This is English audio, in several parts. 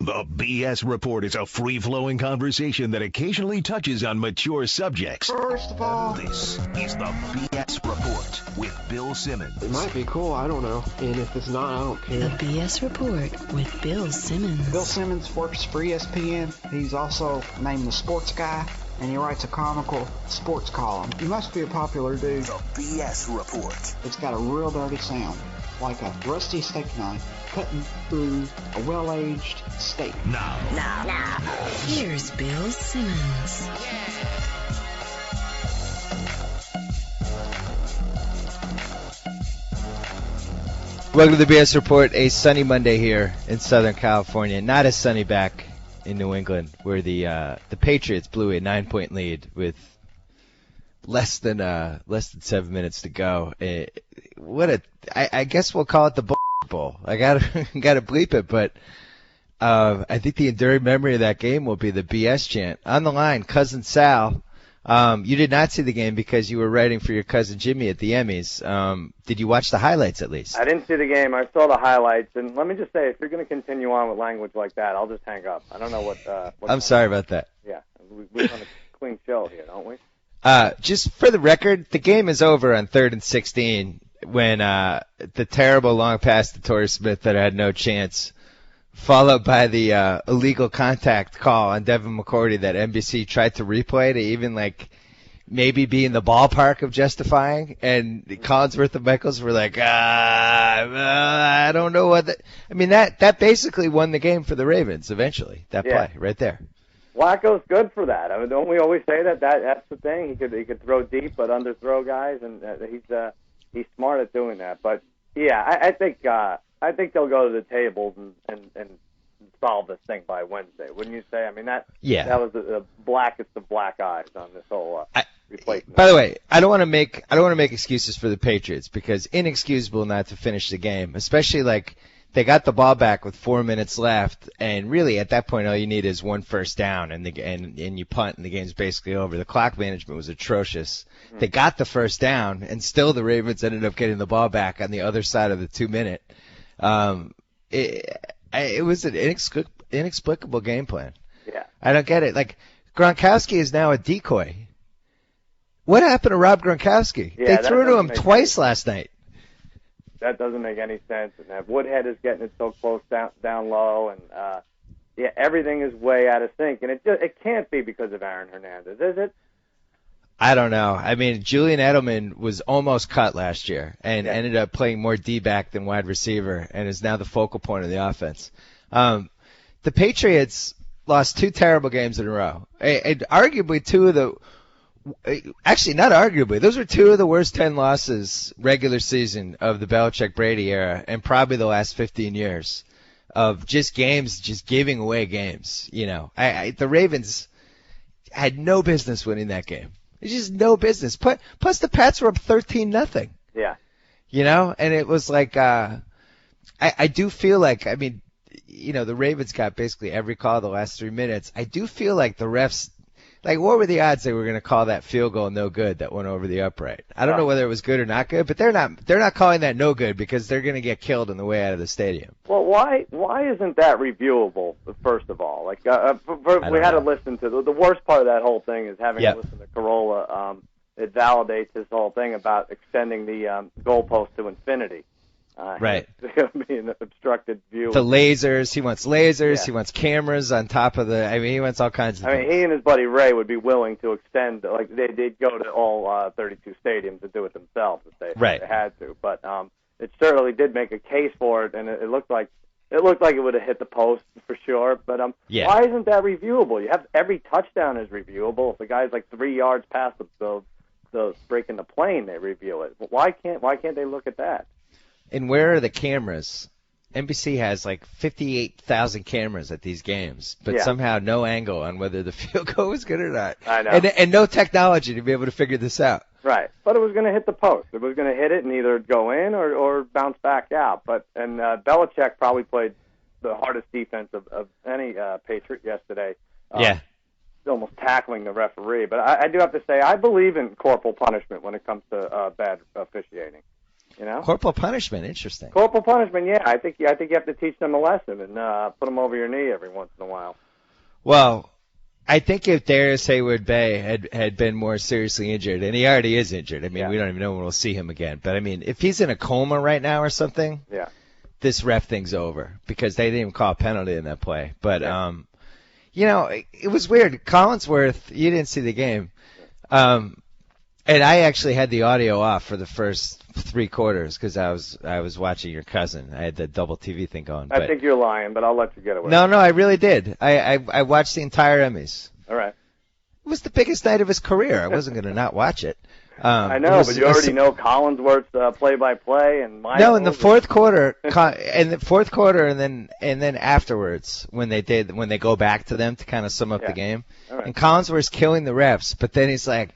The B.S Report is a free-flowing conversation that occasionally touches on mature subjects. First of all, This is the B.S Report with Bill Simmons. it might be cool, I don't know. And if it's not, I don't care. The B.S Report with Bill Simmons. Bill Simmons works for ESPN. He's also named the sports guy, and he writes a comical sports column. He must be a popular dude. The B.S Report. It's got a real dirty sound, like a rusty steak knife cutting through a well-aged steak. Now. Here's Bill Simmons. Welcome to the BS Report, a sunny Monday here in Southern California. Not as sunny back in New England, where the Patriots blew a 9-point lead with less than 7 minutes to go. I guess we'll call it the Bowl. I gotta bleep it, but I think the enduring memory of that game will be the BS chant. On the line, cousin Sal. You did not see the game because you were writing for your cousin Jimmy at the Emmys. Did you watch the highlights at least? I didn't see the game. I saw the highlights, and let me just say, if you're going to continue on with language like that, I'll just hang up. I don't know what I'm sorry about that. Yeah, we want a clean show here, don't we? Just for the record, the game is over on 3rd and 16 when the terrible long pass to Torrey Smith that had no chance, followed by the illegal contact call on Devin McCourty that NBC tried to replay to even maybe be in the ballpark of justifying, and Collinsworth and Michaels were like, I don't know what that basically won the game for the Ravens eventually, that play right there. Flacco's good for that. I mean, don't we always say that's the thing? He could throw deep but underthrow guys, and he's smart at doing that. But yeah, I think they'll go to the tables and solve this thing by Wednesday, wouldn't you say? I mean, that was the blackest of black eyes on this whole replacement. By the way, I don't want to make excuses for the Patriots, because inexcusable not to finish the game, especially they got the ball back with 4 minutes left, and really at that point all you need is one first down, and you punt, and the game's basically over. The clock management was atrocious. They got the first down, and still the Ravens ended up getting the ball back on the other side of the 2 minute. It was an inexplicable game plan. Yeah, I don't get it. Gronkowski is now a decoy. What happened to Rob Gronkowski? Yeah, they threw to him twice last night. That doesn't make any sense. And that Woodhead is getting it so close down low, and everything is way out of sync. And it can't be because of Aaron Hernandez, is it? I don't know. I mean, Julian Edelman was almost cut last year and ended up playing more D-back than wide receiver, and is now the focal point of the offense. The Patriots lost 2 terrible games in a row. And arguably not arguably, those were 2 of the worst 10 losses regular season of the Belichick-Brady era, and probably the last 15 years of just giving away games. You know, the Ravens had no business winning that game. It's just no business. Plus the Pats were up 13-0. Yeah. You know, and it was I do feel the Ravens got basically every call the last 3 minutes. I do feel like the refs, what were the odds they were going to call that field goal no good that went over the upright? I don't know whether it was good or not good, but they're not calling that no good because they're going to get killed on the way out of the stadium. Well, why isn't that reviewable, first of all? We had to listen to the worst part of that whole thing is having to listen to Carolla. It validates this whole thing about extending the goalpost to infinity. Right. It's going to be an obstructed view. The lasers. He wants lasers. Yeah. He wants cameras on top of he wants all kinds of things. He and his buddy Ray would be willing to extend, they'd go to all 32 stadiums and do it themselves if they had to. But it certainly did make a case for it, and it looked like it would have hit the post for sure. But why isn't that reviewable? You have every touchdown is reviewable. If the guy's 3 yards past the breaking the plane, they review it. Why can't they look at that? And where are the cameras? NBC has 58,000 cameras at these games, but somehow no angle on whether the field goal was good or not. I know. And no technology to be able to figure this out. Right. But it was going to hit the post. It was going to hit it and either go in or bounce back out. And Belichick probably played the hardest defense of any Patriot yesterday. Almost tackling the referee. But I do have to say, I believe in corporal punishment when it comes to bad officiating. You know, corporal punishment, interesting. Corporal punishment, yeah. I think you have to teach them a lesson and put them over your knee every once in a while. Well, I think if Darius Hayward-Bay had been more seriously injured, and he already is injured. I mean, we don't even know when we'll see him again. But I mean, if he's in a coma right now or something, this ref thing's over because they didn't even call a penalty in that play. But you know, it was weird. Collinsworth, you didn't see the game. And I actually had the audio off for the first 3 quarters because I was watching your cousin. I had the double TV thing going. I think you're lying, but I'll let you get away. No, I really did. I watched the entire Emmys. All right. It was the biggest night of his career. I wasn't going to not watch it. I know, but you already know Collinsworth's play-by-play and my. No, in the fourth quarter, and then afterwards when they go back to them to kind of sum up the game, and Collinsworth's killing the refs, but then he's like,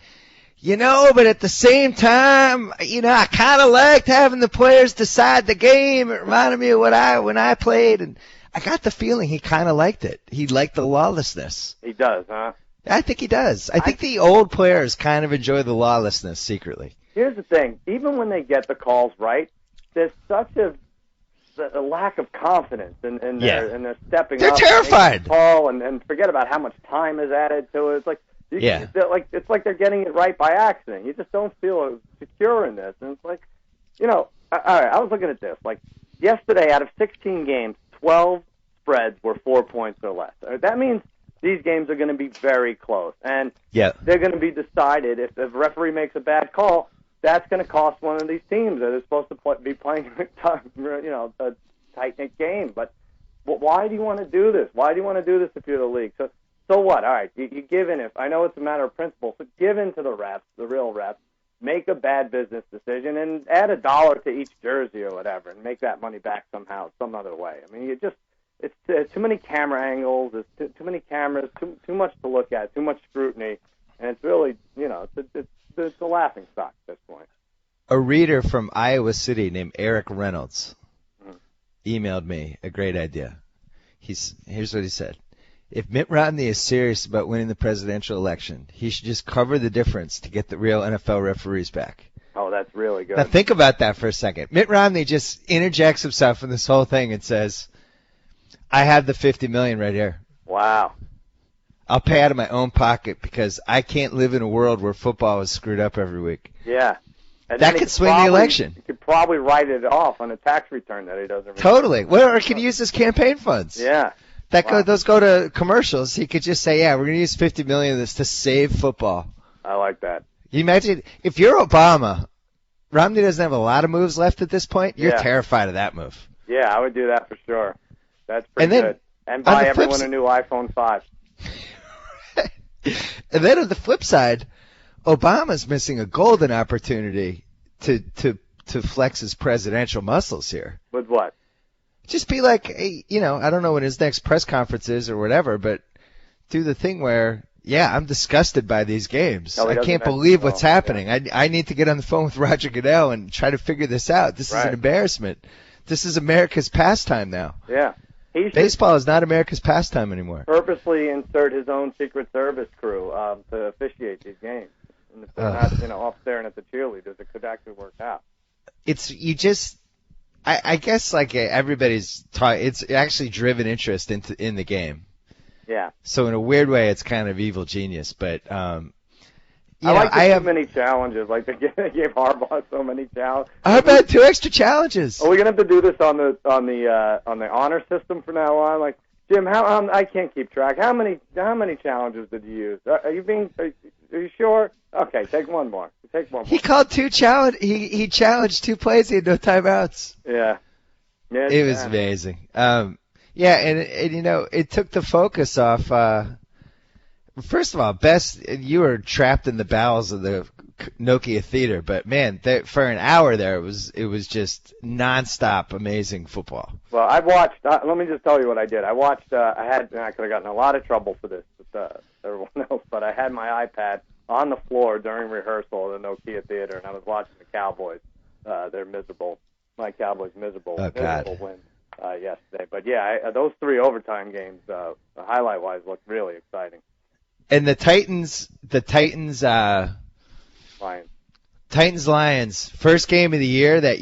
you know, but at the same time, you know, I kind of liked having the players decide the game. It reminded me of when I played, and I got the feeling he kind of liked it. He liked the lawlessness. He does, huh? I think he does. I think the old players kind of enjoy the lawlessness secretly. Here's the thing. Even when they get the calls right, there's such a lack of confidence in their stepping They're up. They're terrified. Call and forget about how much time is added to it. It's like, it's like they're getting it right by accident. You just don't feel secure in this. And it's like, you know, all right, I was looking at this. Like, yesterday, out of 16 games, 12 spreads were 4 points or less. That means these games are going to be very close. And they're going to be decided. If the referee makes a bad call, that's going to cost one of these teams that is supposed to be playing a tight-knit game. But why do you want to do this? Why do you want to do this if you're the league? So what? All right, you give in. I know it's a matter of principle, so give in to the refs, the real refs. Make a bad business decision and add $1 to each jersey or whatever, and make that money back somehow, some other way. I mean, it's too many camera angles, there's too many cameras, too much to look at, too much scrutiny, and it's really, you know, it's a laughing stock at this point. A reader from Iowa City named Eric Reynolds emailed me a great idea. Here's what he said. If Mitt Romney is serious about winning the presidential election, he should just cover the difference to get the real NFL referees back. Oh, that's really good. Now think about that for a second. Mitt Romney just interjects himself in this whole thing and says, I have the $50 million right here. Wow. I'll pay out of my own pocket because I can't live in a world where football is screwed up every week. Yeah. And that could swing the election. He could probably write it off on a tax return that he doesn't. Totally. Well, or he could use his campaign funds. Yeah. Those go to commercials. He could just say, we're going to use $50 million of this to save football. I like that. You imagine if you're Obama, Romney doesn't have a lot of moves left at this point. You're terrified of that move. Yeah, I would do that for sure. That's pretty good. And buy everyone a new iPhone 5. And then on the flip side, Obama's missing a golden opportunity to flex his presidential muscles here. With what? Just be like, hey, you know, I don't know when his next press conference is or whatever, but do the thing where, I'm disgusted by these games. I can't believe what's happening. Yeah. I need to get on the phone with Roger Goodell and try to figure this out. This is an embarrassment. This is America's pastime now. Yeah. Baseball is not America's pastime anymore. Purposely insert his own Secret Service crew to officiate these games. And if they're not, up staring at the cheerleaders, it could actually work out. I guess like everybody's it's actually driven interest in the game. Yeah. So in a weird way, it's kind of evil genius, but I have many challenges. Like they gave Harbaugh so many challenges. How about 2 extra challenges? Are we gonna have to do this on the honor system from now on? Like Jim, I can't keep track. How many challenges did you use? Are you sure? Okay, take one more. He called 2 challenge. He challenged 2 plays. He had no timeouts. Yeah. It was amazing. And you know, it took the focus off. First of all, you were trapped in the bowels of the Nokia Theater, but man, for an hour there, it was just nonstop amazing football. Well, I watched. Let me just tell you what I did. I watched. I could have gotten a lot of trouble for this with everyone else, but I had my iPad on the floor during rehearsal at the Nokia Theater, and I was watching the Cowboys. They're miserable. My Cowboys miserable win yesterday. But those 3 overtime games, highlight-wise, looked really exciting. And the Titans, Lions. Titans-Lions, first game of the year that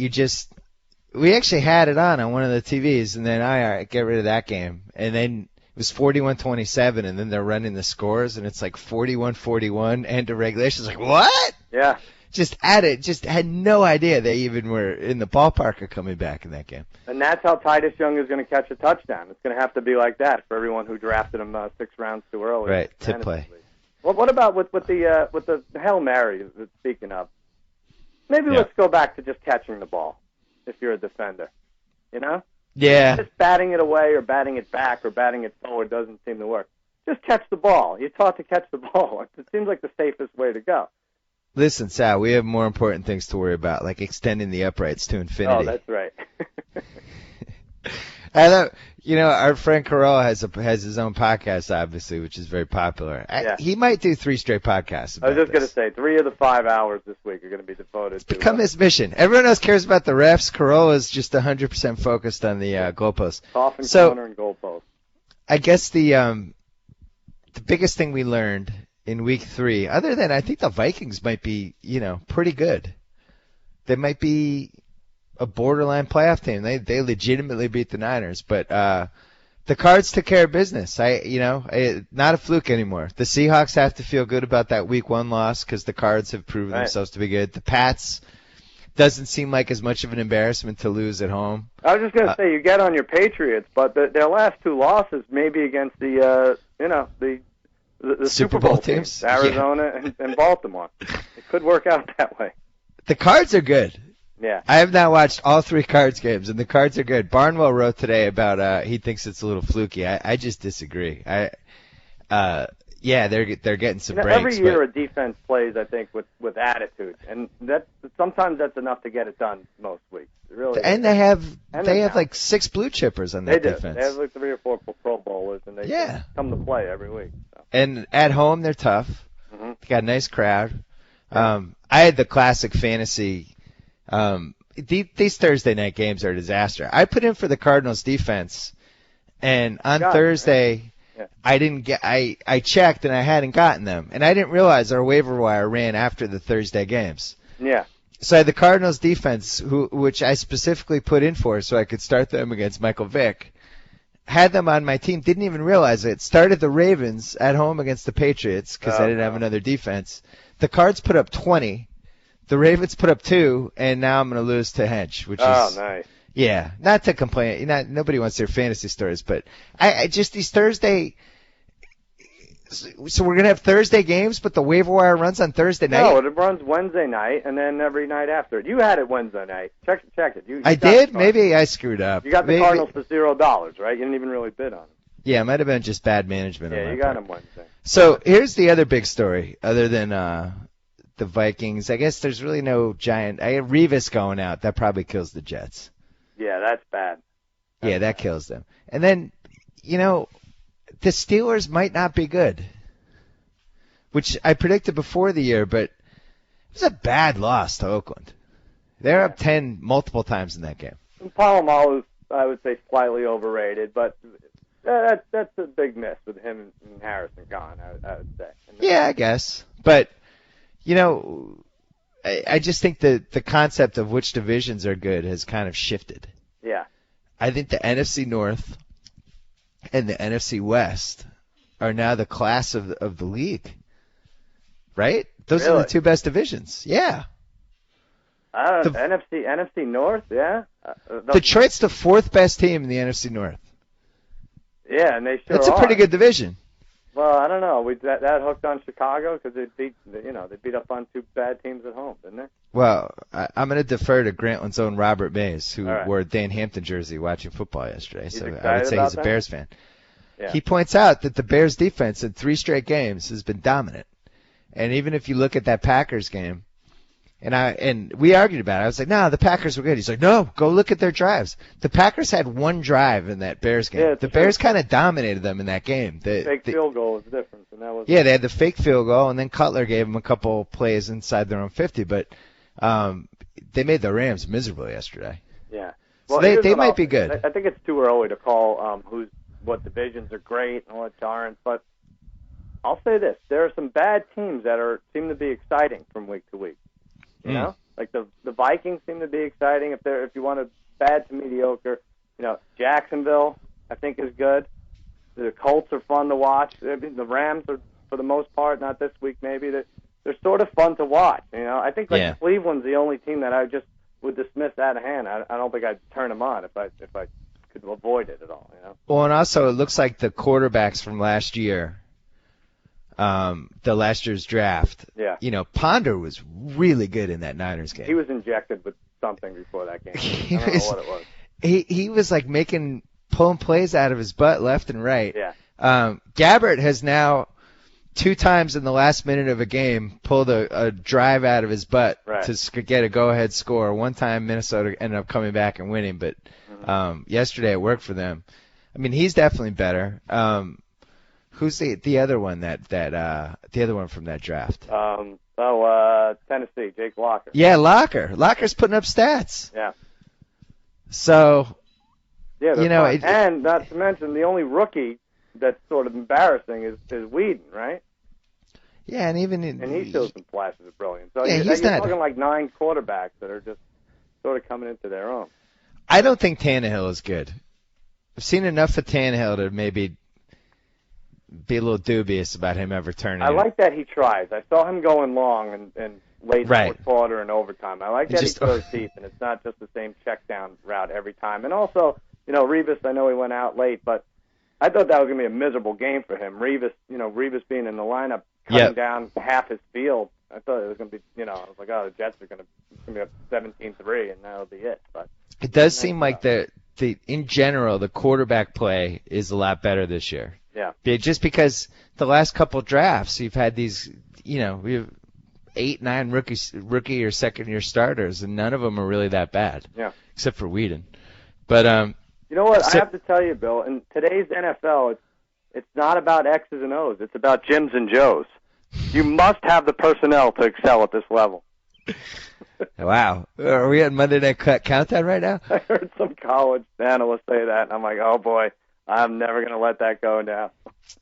we actually had it on one of the TVs, and then I get rid of that game. And then it was 41-27, and then they're running the scores, and it's like 41-41, end of regulation. It's like, what? Yeah. Just had no idea they even were in the ballpark of coming back in that game. And that's how Titus Young is going to catch a touchdown. It's going to have to be like that for everyone who drafted him 6 rounds too early. Right, tip play. Well, what about with the Hail Mary, speaking of? Maybe let's go back to just catching the ball if you're a defender, you know? Yeah. Just batting it away or batting it back or batting it forward doesn't seem to work. Just catch the ball. You're taught to catch the ball. It seems like the safest way to go. Listen, Sal, we have more important things to worry about, like extending the uprights to infinity. Oh, that's right. I know, our friend Carell has his own podcast, obviously, which is very popular. Yeah. He might do 3 straight podcasts. I was just going to say, 3 of the 5 hours this week are going to be devoted to become his mission. Everyone else cares about the refs. Carell is just 100% focused on the goalpost. Coffin corner and goalpost. I guess the biggest thing we learned in week 3, other than I think the Vikings might be, pretty good. They might be a borderline playoff team. They legitimately beat the Niners, but the Cards took care of business. Not a fluke anymore. The Seahawks have to feel good about that week 1 loss because the Cards have proven themselves to be good. The Pats doesn't seem like as much of an embarrassment to lose at home. I was just going to say, you get on your Patriots, but their last 2 losses maybe against the Super Bowl teams, Arizona and Baltimore. It could work out that way. The Cards are good. Yeah. I have not watched all 3 Cards games, and the Cards are good. Barnwell wrote today about he thinks it's a little fluky. I just disagree. They're getting some breaks. Every year a defense plays, I think, with attitude, and sometimes that's enough to get it done most weeks. Really. And they have like 6 blue chippers on their defense. They have like 3 or 4 Pro Bowlers, and they come to play every week. So. And at home they're tough. Mm-hmm. They got a nice crowd. I had the classic fantasy. These Thursday night games are a disaster. I put in for the Cardinals defense, and on Thursday, I didn't get. I checked and I hadn't gotten them, and I didn't realize our waiver wire ran after the Thursday games. Yeah. So I had the Cardinals defense, which I specifically put in for, so I could start them against Michael Vick. Had them on my team, didn't even realize it. Started the Ravens at home against the Patriots because I didn't have another defense. The Cards put up 20. The Ravens put up 2, and now I'm going to lose to Hench, which is nice. Yeah, not to complain. Nobody wants their fantasy stories, but I just these Thursday. So we're gonna have Thursday games, but the waiver wire runs on Thursday night. No, it runs Wednesday night, and then every night after it. You had it Wednesday night. Check it. I did. Maybe I screwed up. You got the Cardinals for $0, right? You didn't even really bid on them. Yeah, it might have been just bad management. Yeah, you got them Wednesday. So here's the other big story, other than the Vikings. I guess there's really no giant. I have Revis going out. That probably kills the Jets. Yeah, that's bad. That kills them. And then, the Steelers might not be good, which I predicted before the year, but it was a bad loss to Oakland. They're up 10 multiple times in that game. And Palomalu, I would say, slightly overrated, but that's a big miss with him and Harrison gone, I would say. Yeah, I guess. But, I just think that the concept of which divisions are good has kind of shifted. Yeah. I think the NFC North and the NFC West are now the class of the league. Right? Those are the 2 best divisions. Yeah. NFC North, yeah. Detroit's the 4th best team in the NFC North. Yeah, and they sure That's a pretty good division. Well, I don't know. That hooked on Chicago because they beat up on 2 bad teams at home, didn't they? Well, I'm going to defer to Grantland's own Robert Mays, who wore a Dan Hampton jersey watching football yesterday. So I would say he's a Bears fan. Yeah. He points out that the Bears defense in 3 straight games has been dominant. And even if you look at that Packers game, and we argued about it. I was like, no, the Packers were good. He's like, no, go look at their drives. The Packers had 1 drive in that Bears game. Yeah, the Bears kind of dominated them in that game. The field goal was different. And that was they had the fake field goal, and then Cutler gave them a couple plays inside their own 50. But they made the Rams miserable yesterday. Yeah. Well, so they might be good. I think it's too early to call what divisions are great and what aren't. But I'll say this. There are some bad teams that seem to be exciting from week to week. You know, like the Vikings seem to be exciting. If you want a bad to mediocre, Jacksonville I think is good. The Colts are fun to watch. The Rams are, for the most part, not this week maybe. They're sort of fun to watch. I think Cleveland's the only team that I just would dismiss out of hand. I don't think I'd turn them on if I could avoid it at all. Well, and also it looks like the quarterbacks from last year, the last year's draft. Yeah. Ponder was really good in that Niners game. He was injected with something before that game. I don't know what it was. He was like pulling plays out of his butt left and right. Yeah. Gabbert has now 2 times in the last minute of a game pulled a drive out of his butt to get a go-ahead score. One time Minnesota ended up coming back and winning, but yesterday it worked for them. I mean, he's definitely better. Who's the other one the other one from that draft? Tennessee, Jake Locker. Yeah, Locker. Locker's putting up stats. Yeah. So, yeah, and not to mention the only rookie that's sort of embarrassing is Whedon, right? Yeah, and he shows some flashes of brilliance. So yeah, you're talking like 9 quarterbacks that are just sort of coming into their own. I don't think Tannehill is good. I've seen enough of Tannehill to maybe be a little dubious about him ever turning. I like that he tries. I saw him going long and late fourth quarter and overtime. I like that he goes deep, and it's not just the same check down route every time. And also, Revis, I know he went out late, but I thought that was going to be a miserable game for him. Revis being in the lineup, cutting down half his field. I thought it was going to be, I was like, the Jets are going to be up 17-3, and that'll be it. But it does seem like in general, the quarterback play is a lot better this year. Yeah. Just because the last couple drafts, you've had these, we have 8, 9 rookie or second-year starters, and none of them are really that bad. Yeah. Except for Whedon. But you know what? I have to tell you, Bill, in today's NFL, it's not about X's and O's. It's about Jims and Joes. You must have the personnel to excel at this level. Wow. Are we on Monday Night Countdown right now? I heard some college analyst say that, and I'm like, oh, boy, I'm never going to let that go now.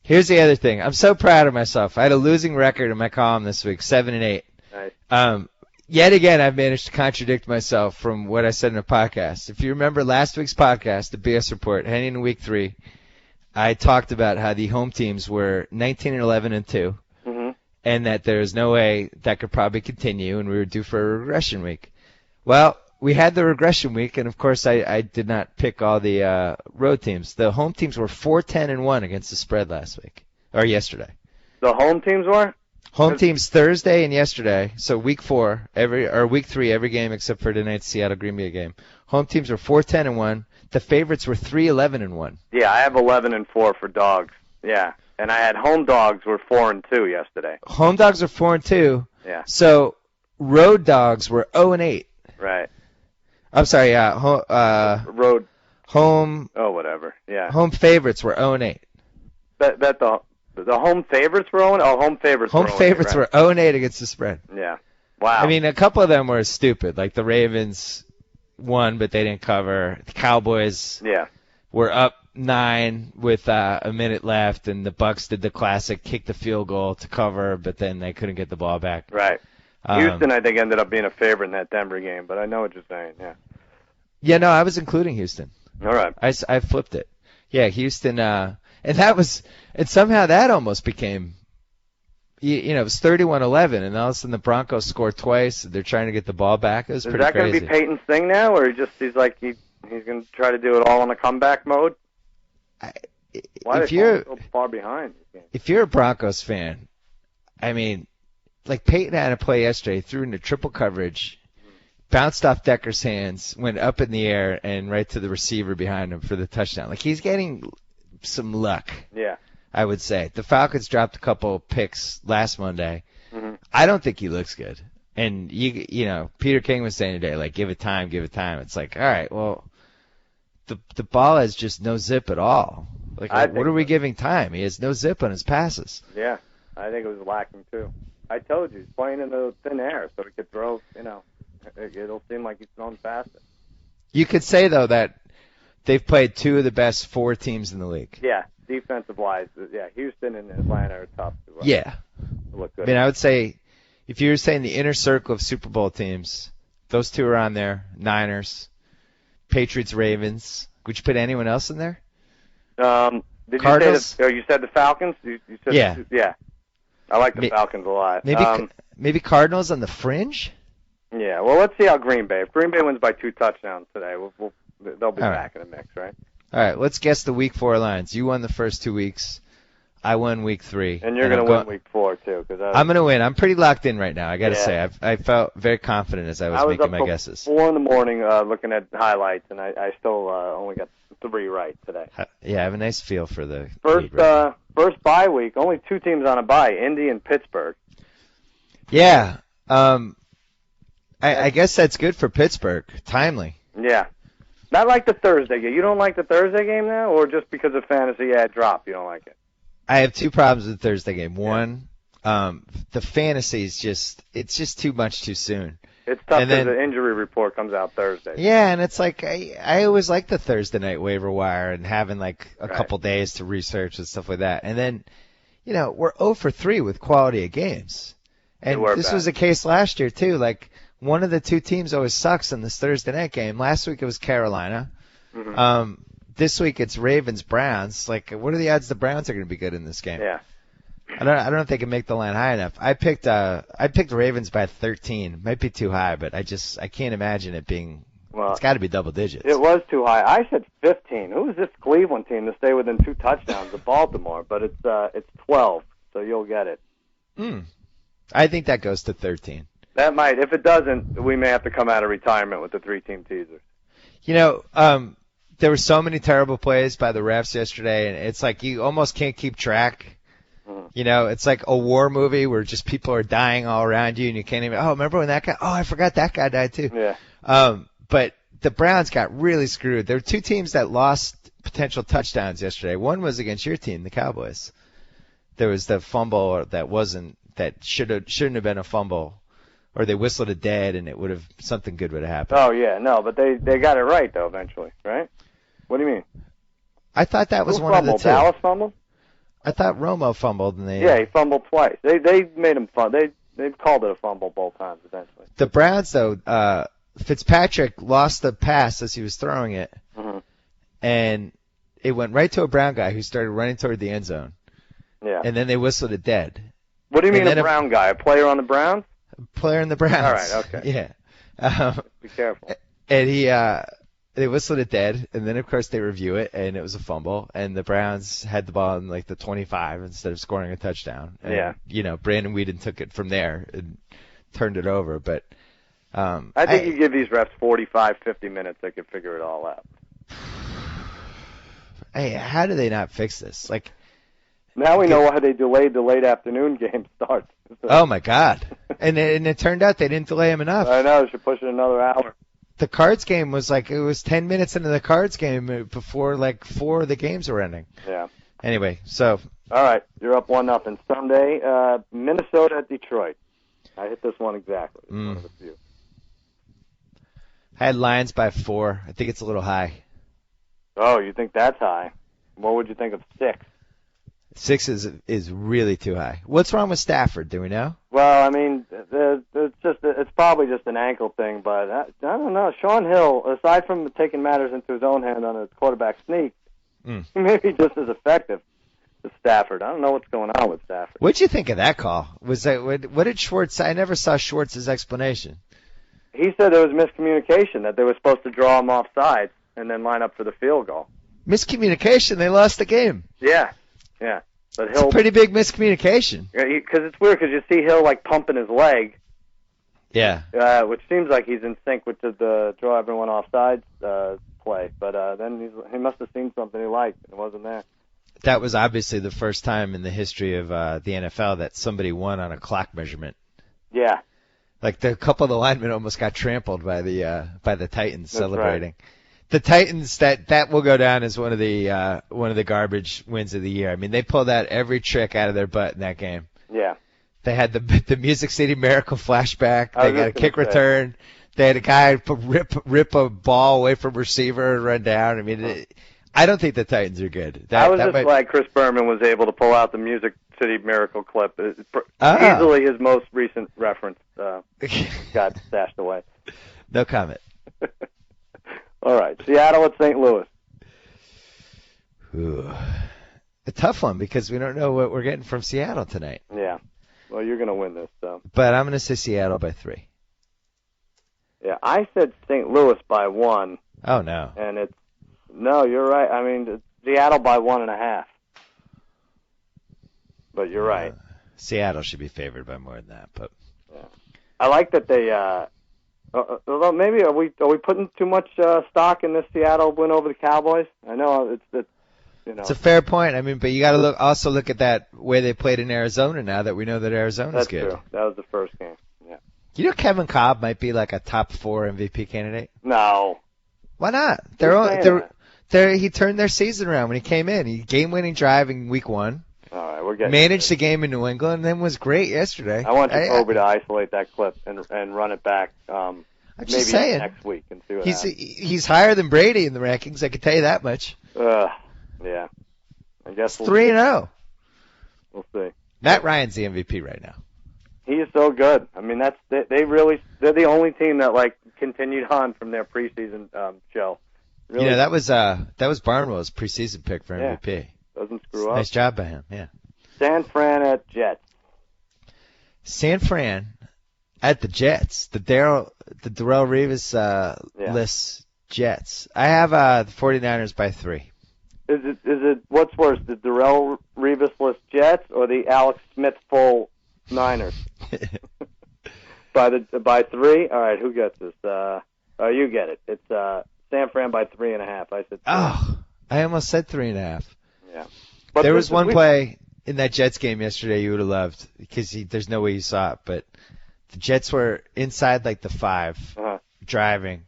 Here's the other thing. I'm so proud of myself. I had a losing record in my column this week, 7-8. Nice. Yet again, I've managed to contradict myself from what I said in a podcast. If you remember last week's podcast, the B.S. Report, heading into week 3, I talked about how the home teams were 19-11-2, and that there's no way that could probably continue, and we were due for a regression week. Well, we had the regression week, and of course I did not pick all the road teams. The home teams were 4-10-1 against the spread yesterday. The home teams were? Home teams Thursday and yesterday, so week 3, every game except for tonight's Seattle Green Bay game. Home teams were 4-10-1. The favorites were 3-11-1. Yeah, I have 11-4 for dogs. Yeah, and I had home dogs were 4-2 yesterday. Home dogs are 4-2. Yeah. So road dogs were 0-8. Right. I'm sorry. Yeah. Road. Home. Oh, whatever. Yeah. Home favorites were 0-8. The home favorites were 0-8? Oh, home favorites were 0-8. Home favorites were 0-8 against the spread. Yeah. Wow. I mean, a couple of them were stupid. Like the Ravens won, but they didn't cover. The Cowboys were up 9 with a minute left, and the Bucs did the classic kick the field goal to cover, but then they couldn't get the ball back. Right. Houston, I think, ended up being a favorite in that Denver game, but I know what you're saying, yeah. Yeah, no, I was including Houston. All right. I flipped it. Yeah, Houston, and somehow that almost became, it was 31-11, and all of a sudden the Broncos scored twice. They're trying to get the ball back. It was pretty crazy. Is that going to be Peyton's thing now, or he's like he's going to try to do it all in a comeback mode? Why are they so far behind? If you're a Broncos fan, I mean, like Peyton had a play yesterday, threw into triple coverage, bounced off Decker's hands, went up in the air, and right to the receiver behind him for the touchdown. Like, he's getting some luck, I would say. The Falcons dropped a couple picks last Monday. Mm-hmm. I don't think he looks good. And, Peter King was saying today, like, give it time. It's like, all right, well, the ball has just no zip at all. Like, what are we giving time? He has no zip on his passes. Yeah, I think it was lacking, too. I told you, he's playing in the thin air, so he could throw, it'll seem like he's throwing faster. You could say, though, that they've played 2 of the best 4 teams in the league. Yeah, defensive-wise, Houston and Atlanta are tough to look good. I mean, I would say if you were saying the inner circle of Super Bowl teams, those two are on there. Niners, Patriots, Ravens. Would you put anyone else in there? Did Cardinals? you say the Falcons? You said Yeah. Yeah. I like the Falcons a lot. Maybe Cardinals on the fringe? Yeah, well, let's see how Green Bay. If Green Bay wins by 2 touchdowns today, they'll be All back in the mix, right? All right, let's guess the Week 4 lines. You won the first 2 weeks. I won Week 3. And you're going to win Week 4, too. I'm going to win. I'm pretty locked in right now, I got to say. I felt very confident as I was making my guesses. I was up 4 in the morning looking at highlights, and I still only got 3 right today. Yeah, I have a nice feel for the first bye week. Only 2 teams on a bye, Indy and Pittsburgh. Yeah. I guess that's good for Pittsburgh. Timely. Yeah. Not like the Thursday game. You don't like the Thursday game now, or just because of fantasy ad drop, you don't like it? I have 2 problems with the Thursday game. One, the fantasy is it's just too much too soon. It's tough because the injury report comes out Thursday. Yeah, and it's like I always like the Thursday night waiver wire and having like a couple days to research and stuff like that. And then, we're 0 for 3 with quality of games. And this was the case last year too. Like one of the 2 teams always sucks in this Thursday night game. Last week it was Carolina. Mm-hmm. This week it's Ravens-Browns. Like, what are the odds the Browns are going to be good in this game? Yeah. I don't know if they can make the line high enough. I picked Ravens by 13. Might be too high, but I can't imagine it being. Well, it's got to be double digits. It was too high. I said 15. Who is this Cleveland team to stay within 2 touchdowns of Baltimore? But it's 12, so you'll get it. I think that goes to 13. That might. If it doesn't, we may have to come out of retirement with the 3-team teaser. There were so many terrible plays by the refs yesterday, and it's like you almost can't keep track. It's like a war movie where just people are dying all around you, and you can't even. Oh, remember when that guy? Oh, I forgot that guy died too. Yeah. But the Browns got really screwed. There were 2 teams that lost potential touchdowns yesterday. One was against your team, the Cowboys. There was the fumble that shouldn't have been a fumble, or they whistled it dead, and something good would have happened. Oh yeah, no, but they got it right though eventually, right? What do you mean? I thought that was one of the 2. Dallas fumbled? I thought Romo fumbled, and Yeah, he fumbled twice. They made him fun. They called it a fumble both times eventually. The Browns though, Fitzpatrick lost the pass as he was throwing it, and it went right to a Brown guy who started running toward the end zone. Yeah. And then they whistled it dead. What do you mean a Brown guy? A player on the Browns? A player in the Browns. All right, okay. Yeah. Be careful. And they whistled it dead, and then of course they review it, and it was a fumble, and the Browns had the ball in like the 25 instead of scoring a touchdown. And, Brandon Weeden took it from there and turned it over. But I think you give these refs 45, 50 minutes, they could figure it all out. Hey, how do they not fix this? Like, now we know why they delayed the late afternoon game start. Oh my God! And it turned out they didn't delay him enough. I know, they should push it another hour. The Cards game was it was 10 minutes into the Cards game before 4 of the games were ending. Yeah. Anyway, so. All right, you're up 1-0. Sunday, Minnesota at Detroit. I hit this one exactly. One of the few. I had Lions by 4. I think it's a little high. Oh, you think that's high? What would you think of 6? 6 is really too high. What's wrong with Stafford? Do we know? Well, I mean, it's probably just an ankle thing, but I don't know. Sean Hill, aside from taking matters into his own hand on a quarterback sneak, he may be just as effective as Stafford. I don't know what's going on with Stafford. What'd you think of that call? What did Schwartz say? I never saw Schwartz's explanation. He said there was miscommunication, that they were supposed to draw him off sides and then line up for the field goal. Miscommunication? They lost the game. Yeah. But Hill, it's a pretty big miscommunication. Because it's weird, because you see Hill pumping his leg. Yeah. Which seems like he's in sync with the draw everyone off sides play. But then he must have seen something he liked and it wasn't there. That was obviously the first time in the history of the NFL that somebody won on a clock measurement. Yeah. Like a couple of the linemen almost got trampled by the Titans. That's celebrating. Right. The Titans, that will go down as one of the garbage wins of the year. I mean, they pulled out every trick out of their butt in that game. Yeah. They had the Music City Miracle flashback. They got a kick return. They had a guy rip a ball away from receiver and run down. I mean, I don't think the Titans are good. I was just glad Chris Berman was able to pull out the Music City Miracle clip. Easily his most recent reference got stashed away. No comment. All right, Seattle at St. Louis. Ooh. A tough one because we don't know what we're getting from Seattle tonight. Yeah. Well, you're going to win this, so. But I'm going to say Seattle by 3. Yeah, I said St. Louis by 1. Oh, no. And no, you're right. I mean, it's Seattle by 1.5. But you're right. Seattle should be favored by more than that, but. Yeah. I like that they, although maybe are we putting too much stock in this Seattle win over the Cowboys? I know it's. It's a fair point. I mean, but you got to also look at that way they played in Arizona now that we know that Arizona's good. That's true. That was the first game. Yeah. You know Kevin Cobb might be like a top 4 MVP candidate? No. Why not? He turned their season around when he came in. He game-winning drive in week 1. All right, we're getting managed the game in New England and then was great yesterday. I want Jacoby to isolate that clip and run it back maybe next week and see what happens. He's higher than Brady in the rankings, I can tell you that much. Yeah. I guess 3-0. We'll see. Matt Ryan's the MVP right now. He is so good. I mean, they're the only team that continued on from their preseason show. Really, that was Barnwell's preseason pick for MVP. Yeah, doesn't screw up. Nice job by him. Yeah. San Fran at Jets. San Fran at the Jets. The Darrelle Revis list Jets. I have the 49ers by 3. Is it what's worse, the Darrelle Revis-less Jets or the Alex Smith-full Niners? by 3? All right, who gets this? You get it. It's San Fran by 3.5. I said 3. Oh, I almost said 3.5. Yeah. But there was one play in that Jets game yesterday you would have loved because there's no way you saw it, but the Jets were inside the 5, driving.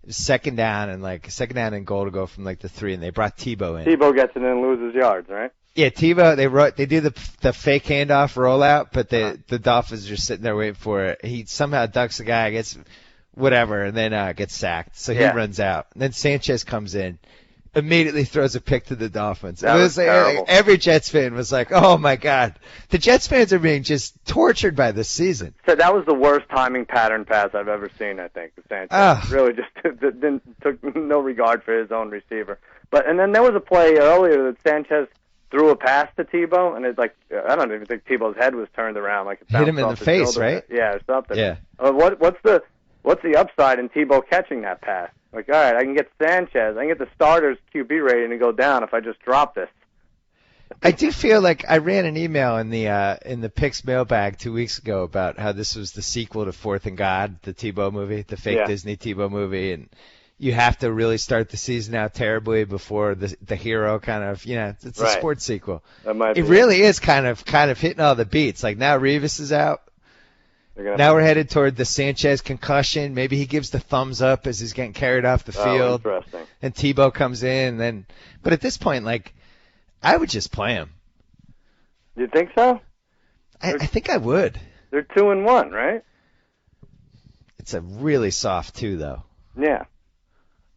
Second down and goal to go from the 3, and they brought Tebow in. Tebow gets it and loses yards, right? Yeah, Tebow. They do the fake handoff rollout, but the Dolphins are sitting there waiting for it. He somehow ducks the guy, gets whatever, and then gets sacked. So he runs out. And then Sanchez comes in, immediately throws a pick to the Dolphins. That was terrible. Every Jets fan was like, "Oh my God!" The Jets fans are being just tortured by this season. So that was the worst timing pattern pass I've ever seen. I think Sanchez really just took no regard for his own receiver. And then there was a play earlier that Sanchez threw a pass to Tebow, and I don't even think Tebow's head was turned around. It hit him in the face, right? Yeah, or something. Yeah. What's the upside in Tebow catching that pass? All right, I can get Sanchez. I can get the starter's QB rating to go down if I just drop this. I do feel like I ran an email in the Picks mailbag 2 weeks ago about how this was the sequel to Fourth and God, the Tebow movie, the fake Disney Tebow movie, and you have to really start the season out terribly before the hero kind of, it's a sports sequel. It really is kind of hitting all the beats. Now Revis is out. Now we're headed toward the Sanchez concussion. Maybe he gives the thumbs up as he's getting carried off the field. Interesting. And Tebow comes in. But at this point, I would just play him. You think so? I think I would. They're 2-1, right? It's a really soft 2, though. Yeah.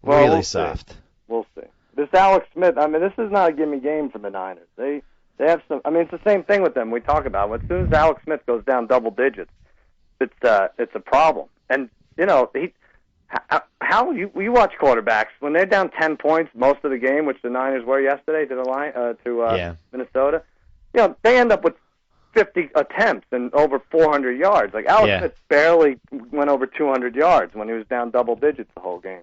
Well, really soft. We'll see. This Alex Smith, this is not a gimme game for the Niners. They have some. It's the same thing with them. We talk about as soon as Alex Smith goes down double digits, it's a problem. And you watch quarterbacks when they're down 10 points most of the game, which the Niners were yesterday to Minnesota. They end up with 50 attempts and over 400 yards. Alex Smith barely went over 200 yards when he was down double digits the whole game.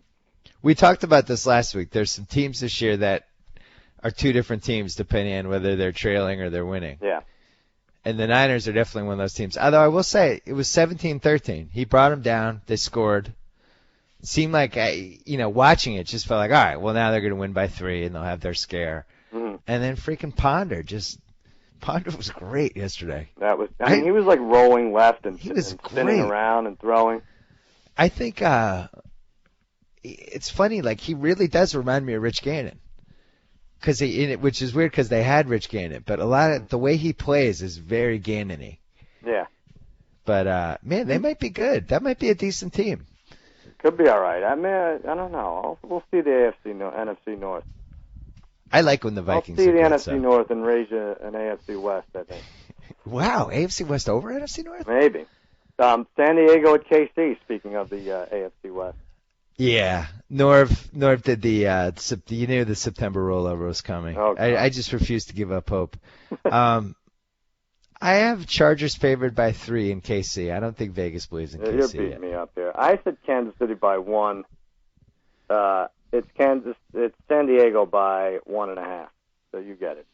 We talked about this last week. There's some teams this year that are two different teams depending on whether they're trailing or they're winning. Yeah. And the Niners are definitely one of those teams. Although I will say it was 17-13. He brought them down. They scored. It seemed like, watching it just felt like, all right, well, now they're going to win by 3 and they'll have their scare. Mm-hmm. And then freaking Ponder was great yesterday. He was rolling left and spinning around and throwing. I think it's funny, he really does remind me of Rich Gannon. Which is weird because they had Rich Gannon, but a lot of the way he plays is very Gannon-y. Yeah. But man, they might be good. That might be a decent team. Could be all right. I don't know. We'll see the NFC North. I like when the Vikings I'll see are the good, NFC so. North and raise you an AFC West, I think. Wow, AFC West over NFC North? Maybe. San Diego at KC, speaking of the AFC West. Yeah, Norv did you knew the September rollover was coming. Oh, I just refuse to give up hope. I have Chargers favored by 3 in KC. I don't think Vegas believes in KC You're beating yet. me up here. I said Kansas City by 1. It's San Diego by 1.5. So you get it.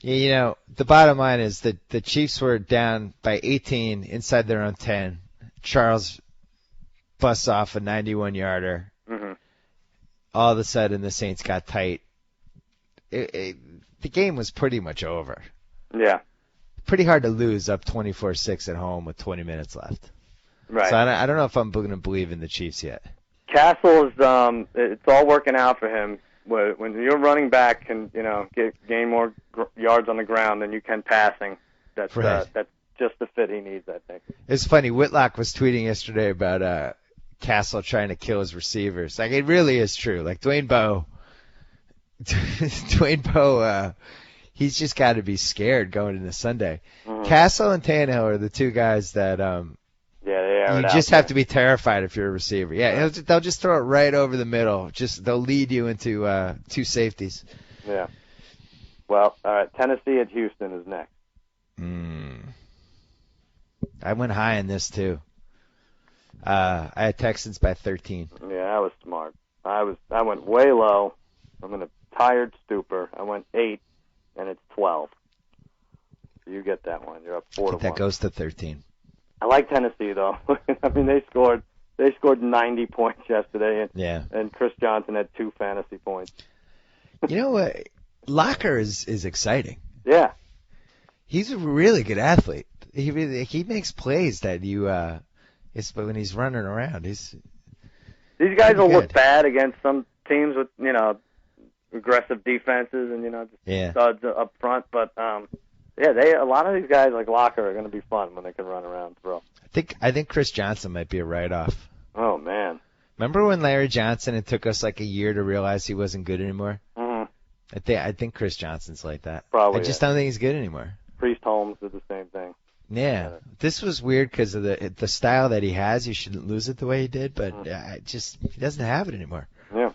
Yeah, the bottom line is that the Chiefs were down by 18 inside their own 10. Charles busts off a 91-yarder. Mm-hmm. All of a sudden, the Saints got tight. The game was pretty much over. Yeah. Pretty hard to lose up 24-6 at home with 20 minutes left. Right. So I don't know if I'm going to believe in the Chiefs yet. Castle is it's all working out for him. When your running back can gain more yards on the ground than you can passing, that's just the fit he needs, I think. It's funny. Whitlock was tweeting yesterday about Castle trying to kill his receivers. Like, it really is true. Like, Dwayne Bowe, he's just got to be scared going into Sunday. Mm-hmm. Castle and Tannehill are the two guys that you just have to be terrified if you're a receiver. Yeah, they'll just throw it right over the middle. They'll lead you into 2 safeties. Yeah. Well, all right. Tennessee at Houston is next. I went high in this too. I had Texans by 13. Yeah, I was smart. I went way low. I'm in a tired stupor. I went 8, and it's 12. So you get that one. You're up 4-1. That goes to 13. I like Tennessee though. I mean, they scored 90 points yesterday, and Chris Johnson had 2 fantasy points. You know what? Locker is exciting. Yeah, he's a really good athlete. He makes plays that it's when he's running around. These guys will look bad against some teams with aggressive defenses and just studs up front, but a lot of these guys like Locker are going to be fun when they can run around and throw. I think Chris Johnson might be a write-off. Oh man! Remember when Larry Johnson? It took us like a year to realize he wasn't good anymore. Mm-hmm. I think Chris Johnson's like that. Probably. I just don't think he's good anymore. Priest Holmes did the same thing. Yeah, this was weird because of the style that he has. You shouldn't lose it the way he did, but he doesn't have it anymore. Yeah.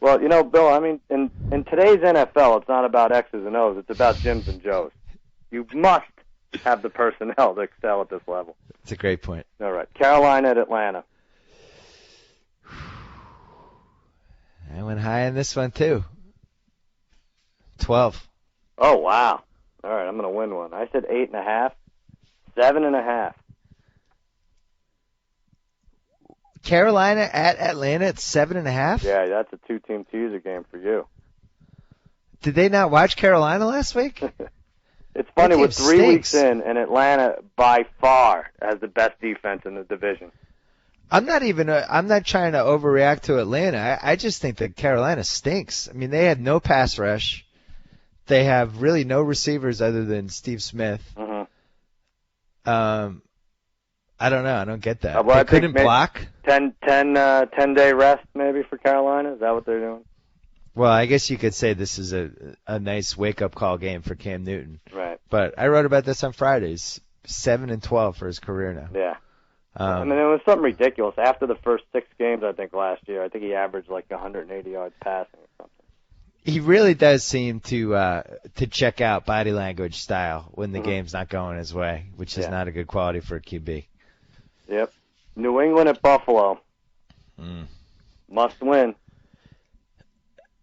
Well, Bill, I mean, in today's NFL, it's not about X's and O's. It's about Jims and Joes. You must have the personnel to excel at this level. It's a great point. All right. Carolina at Atlanta. I went high in this one, too. 12. Oh, wow. All right, I'm going to win one. I said 8.5. 7.5. Carolina at Atlanta at 7.5? Yeah, that's a 2-team teaser game for you. Did they not watch Carolina last week? It's funny, with 3 weeks in, and Atlanta by far has the best defense in the division. I'm not trying to overreact to Atlanta. I just think that Carolina stinks. I mean, they had no pass rush. They have really no receivers other than Steve Smith. Mm-hmm. I don't know. I don't get that. Well, they couldn't block. 10-day rest maybe for Carolina. Is that what they're doing? Well, I guess you could say this is a nice wake-up call game for Cam Newton. Right. But I wrote about this on Fridays. 7-12 for his career now. Yeah. I mean, it was something ridiculous. After the first 6 games, I think, last year, I think he averaged like 180 yards passing or something. He really does seem to check out body language style when the game's not going his way, which is not a good quality for a QB. Yep. New England at Buffalo. Must win.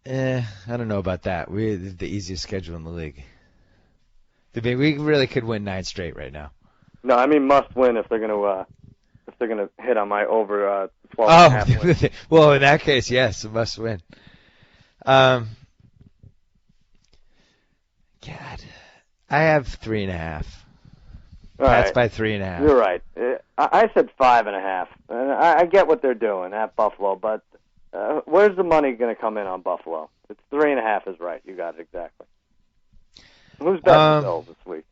I don't know about that. We have the easiest schedule in the league. We really could win 9 straight right now. No, I mean must win if they're gonna hit on my over 12.5 wins. Well, in that case, yes, it must win. God, I have 3.5. That's by 3.5. You're right. I said 5.5. And I get what they're doing at Buffalo, but where's the money going to come in on Buffalo? It's 3.5 is right. You got it exactly. Who's betting the Bills this week?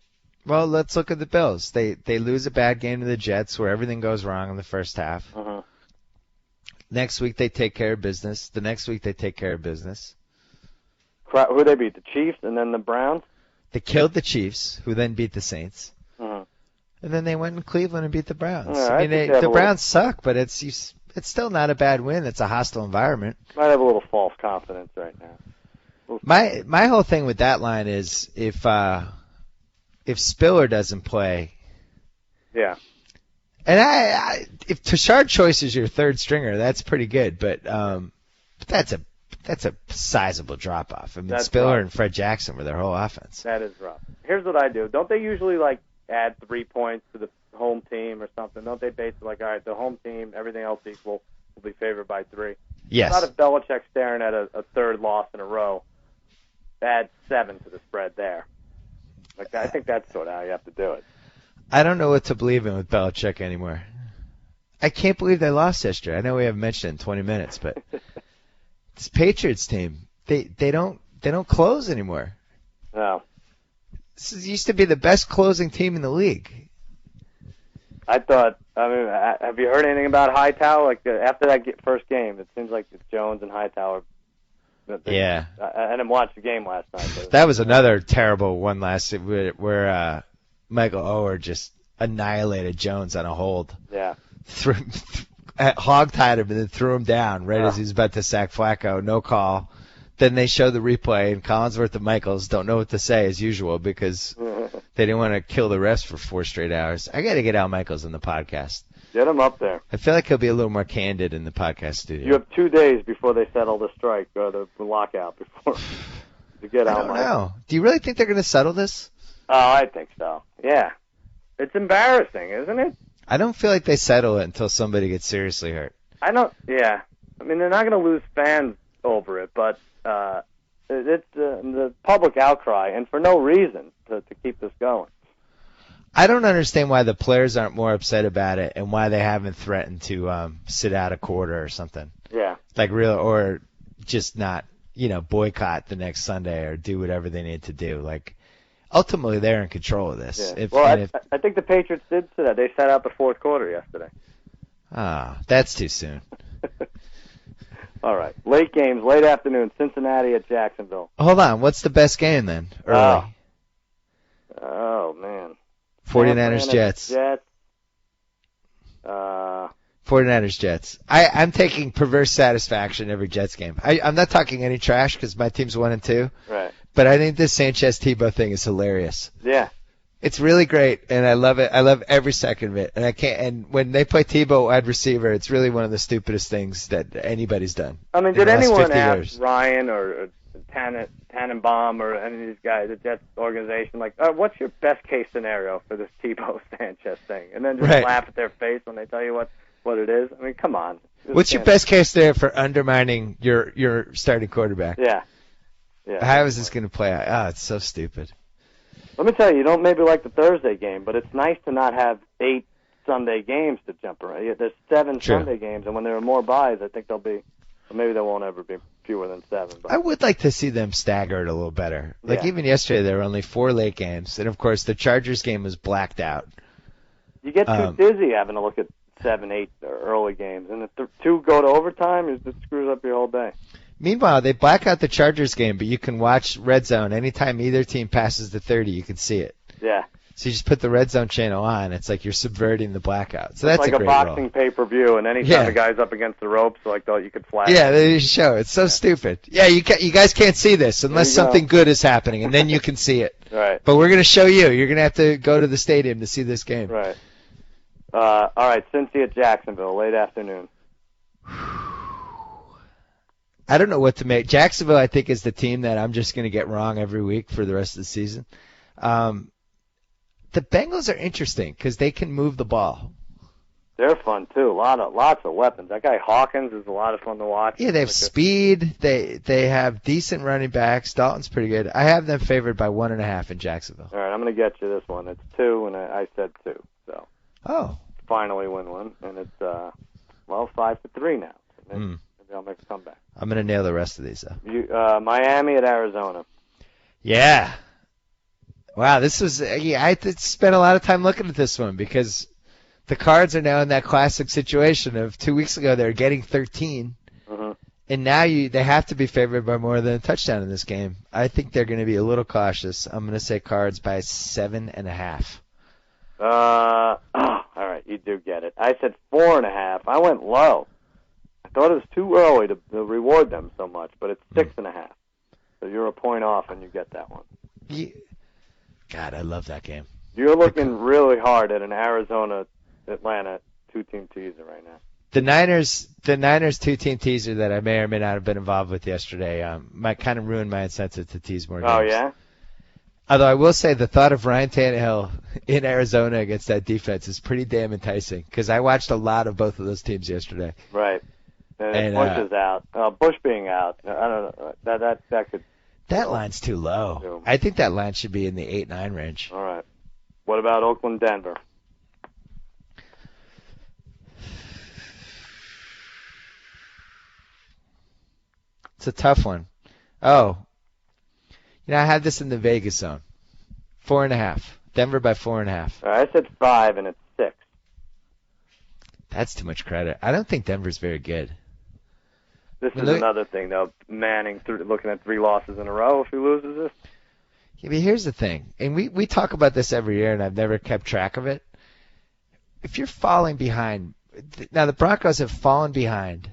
Well, let's look at the Bills. They lose a bad game to the Jets where everything goes wrong in the first half. Uh-huh. Next week they take care of business. The next week they take care of business. Who they beat? The Chiefs and then the Browns? They killed the Chiefs, who then beat the Saints. Mm-hmm. And then they went in Cleveland and beat the Browns. Yeah, I mean, the Browns suck, but it's still not a bad win. It's a hostile environment. Might have a little false confidence right now. My whole thing with that line is if Spiller doesn't play. Yeah. And if Tashard Choice is your third stringer, that's pretty good. But that's a sizable drop off. I mean, That's Spiller rough. and Fred Jackson were their whole offense. That is rough. Here's what I do. Don't they usually add 3 points to the home team or something? Don't they base it all right, the home team, everything else equal, will be favored by 3? Yes. Not if Belichick's staring at a third loss in a row. Add 7 to the spread there. I think that's sort of how you have to do it. I don't know what to believe in with Belichick anymore. I can't believe they lost yesterday. I know we haven't mentioned it in 20 minutes, but this Patriots team, they don't close anymore. No. This used to be the best closing team in the league. Have you heard anything about Hightower? After that first game, it seems like it's Jones and Hightower. Yeah. I didn't watch the game last night. But That was another terrible one last where Michael Oher just annihilated Jones on a hold. Yeah. Hog-tied him and then threw him down right as he was about to sack Flacco. No call. Then they show the replay, and Collinsworth and Michaels don't know what to say as usual because they didn't want to kill the refs for 4 straight hours. I got to get Al Michaels in the podcast. Get him up there. I feel like he'll be a little more candid in the podcast studio. You have 2 days before they settle the strike or the lockout before to get Al I don't Michaels. know. Do you really think they're going to settle this? Oh, I think so. Yeah. It's embarrassing, isn't it? I don't feel like they settle it until somebody gets seriously hurt. Yeah. I mean, they're not going to lose fans over it, but it's the public outcry, and for no reason to keep this going. I don't understand why the players aren't more upset about it and why they haven't threatened to sit out a quarter or something. Yeah. Or just not, boycott the next Sunday or do whatever they need to do. Ultimately, they're in control of this. Yeah. I think the Patriots did say that. They sat out the fourth quarter yesterday. That's too soon. All right. Late games, late afternoon, Cincinnati at Jacksonville. Hold on. What's the best game then? Early. Oh man. 49ers, Jets. 49ers, Jets. I'm taking perverse satisfaction every Jets game. I'm not talking any trash because my team's 1-2. Right. But I think this Sanchez-Tebow thing is hilarious. Yeah. It's really great, and I love it. I love every second of it. And when they play Tebow wide receiver, it's really one of the stupidest things that anybody's done. I mean, did anyone ask years. Ryan or Tannenbaum or any of these guys, the Jets organization, what's your best case scenario for this Tebow Sanchez thing? And then just laugh at their face when they tell you what it is? I mean, come on. What's your best case scenario for undermining your starting quarterback? Yeah. How is this going to play out? Oh, it's so stupid. Let me tell you, you don't maybe like the Thursday game, but it's nice to not have 8 Sunday games to jump around. There's 7 Sunday games, and when there are more buys, I think maybe there won't ever be fewer than 7. But I would like to see them staggered a little better. Even yesterday, there were only 4 late games, and of course the Chargers game was blacked out. You get too dizzy having to look at 7, 8 early games, and if the 2 go to overtime, it screws up your whole day. Meanwhile, they black out the Chargers game, but you can watch Red Zone. Anytime either team passes the 30, you can see it. Yeah. So you just put the Red Zone channel on. It's like you're subverting the blackout. So that's like a great boxing pay-per-view, and anytime the guy's up against the ropes, you could flash. Yeah, they show. It's so stupid. Yeah, you guys can't see this unless something good is happening, and then you can see it. Right. But we're going to show you. You're going to have to go to the stadium to see this game. Right. All right, Cincy at Jacksonville, late afternoon. I don't know what to make. Jacksonville, I think, is the team that I'm just going to get wrong every week for the rest of the season. The Bengals are interesting because they can move the ball. They're fun too. Lots of weapons. That guy Hawkins is a lot of fun to watch. Yeah, they have speed. They have decent running backs. Dalton's pretty good. I have them favored by 1.5 in Jacksonville. All right, I'm going to get you this one. It's 2, and I said 2. So. Oh. Finally win one, and it's 5-3 now. Maybe I'll make a comeback. I'm going to nail the rest of these, though. Miami at Arizona. Yeah. Wow, this was. I spent a lot of time looking at this one because the Cards are now in that classic situation of 2 weeks ago they were getting 13, And now they have to be favored by more than a touchdown in this game. I think they're going to be a little cautious. I'm going to say Cards by 7.5. All right, you do get it. I said 4.5. I went low. I thought it was too early to reward them so much, but it's 6.5. So you're a point off, and you get that one. God, I love that game. You're looking really hard at an Arizona-Atlanta two-team teaser right now. The Niners two-team teaser that I may or may not have been involved with yesterday might kind of ruin my incentive to tease more games. Oh, yeah? Although I will say the thought of Ryan Tannehill in Arizona against that defense is pretty damn enticing because I watched a lot of both of those teams yesterday. Right. And Bush is out. Bush being out, I don't know. That could. That line's too low. I think that line should be in the 8-9 range. All right. What about Oakland, Denver? It's a tough one. Oh. I had this in the Vegas zone. 4.5. Denver by 4.5. I said 5, and it's 6. That's too much credit. I don't think Denver's very good. This is another thing, though. Manning looking at 3 losses in a row if he loses this. Yeah, but here's the thing, and we talk about this every year, and I've never kept track of it. If you're falling behind, now the Broncos have fallen behind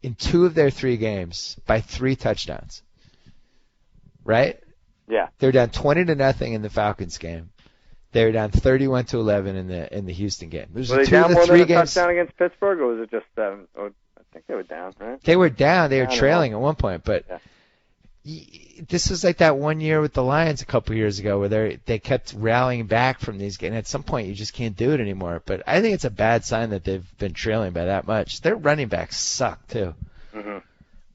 in 2 of their 3 games by 3 touchdowns, right? Yeah. They were down 20-0 in the Falcons game. They were down 31-11 in the Houston game. Were they down more than a touchdown against Pittsburgh, or was it just 7? I think they were down, right? They were down. They were trailing at one point, but this was like that one year with the Lions a couple years ago where they kept rallying back from these games. At some point, you just can't do it anymore. But I think it's a bad sign that they've been trailing by that much. Their running backs suck too. Mm-hmm.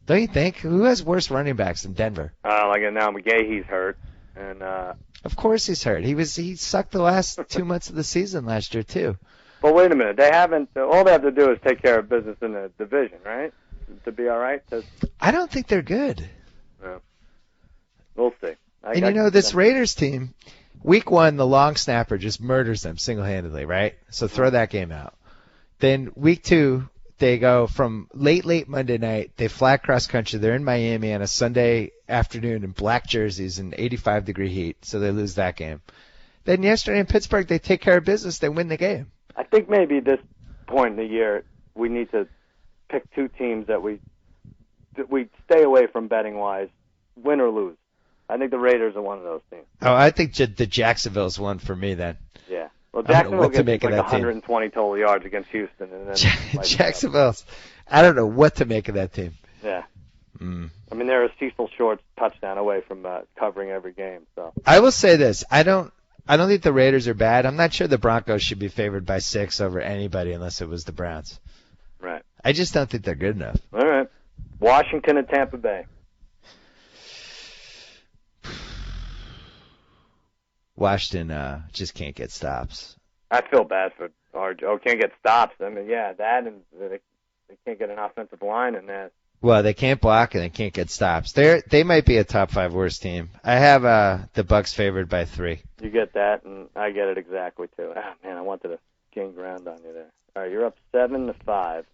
Don't you think? Who has worse running backs than Denver? Like now, McGahee's hurt, and of course he's hurt. He sucked the last 2 months of the season last year too. Well, wait a minute. They haven't. All they have to do is take care of business in the division, right? To be all right. I don't think they're good. No. We'll see. This Raiders team, week 1, the long snapper just murders them single-handedly, right? So throw that game out. Then week 2, they go from late Monday night. They fly cross country. They're in Miami on a Sunday afternoon in black jerseys in 85-degree heat, so they lose that game. Then yesterday in Pittsburgh, they take care of business. They win the game. I think maybe at this point in the year we need to pick 2 teams that we stay away from betting-wise, win or lose. I think the Raiders are one of those teams. Oh, I think the Jacksonville's one for me then. Yeah. Well, Jacksonville gets like 120 total yards against Houston. And then Jacksonville's, I don't know what to make of that team. Yeah. I mean, they're a Cecil Shorts touchdown away from covering every game. So I will say this. I don't think the Raiders are bad. I'm not sure the Broncos should be favored by 6 over anybody unless it was the Browns. Right. I just don't think they're good enough. All right. Washington and Tampa Bay. Washington just can't get stops. I feel bad for RJ. Can't get stops. I mean, yeah, that and they can't get an offensive line in that. Well, they can't block and they can't get stops. They might be a top 5 worst team. I have the Bucs favored by 3. You get that, and I get it exactly too. Man, I wanted to gain ground on you there. All right, you're up 7-5.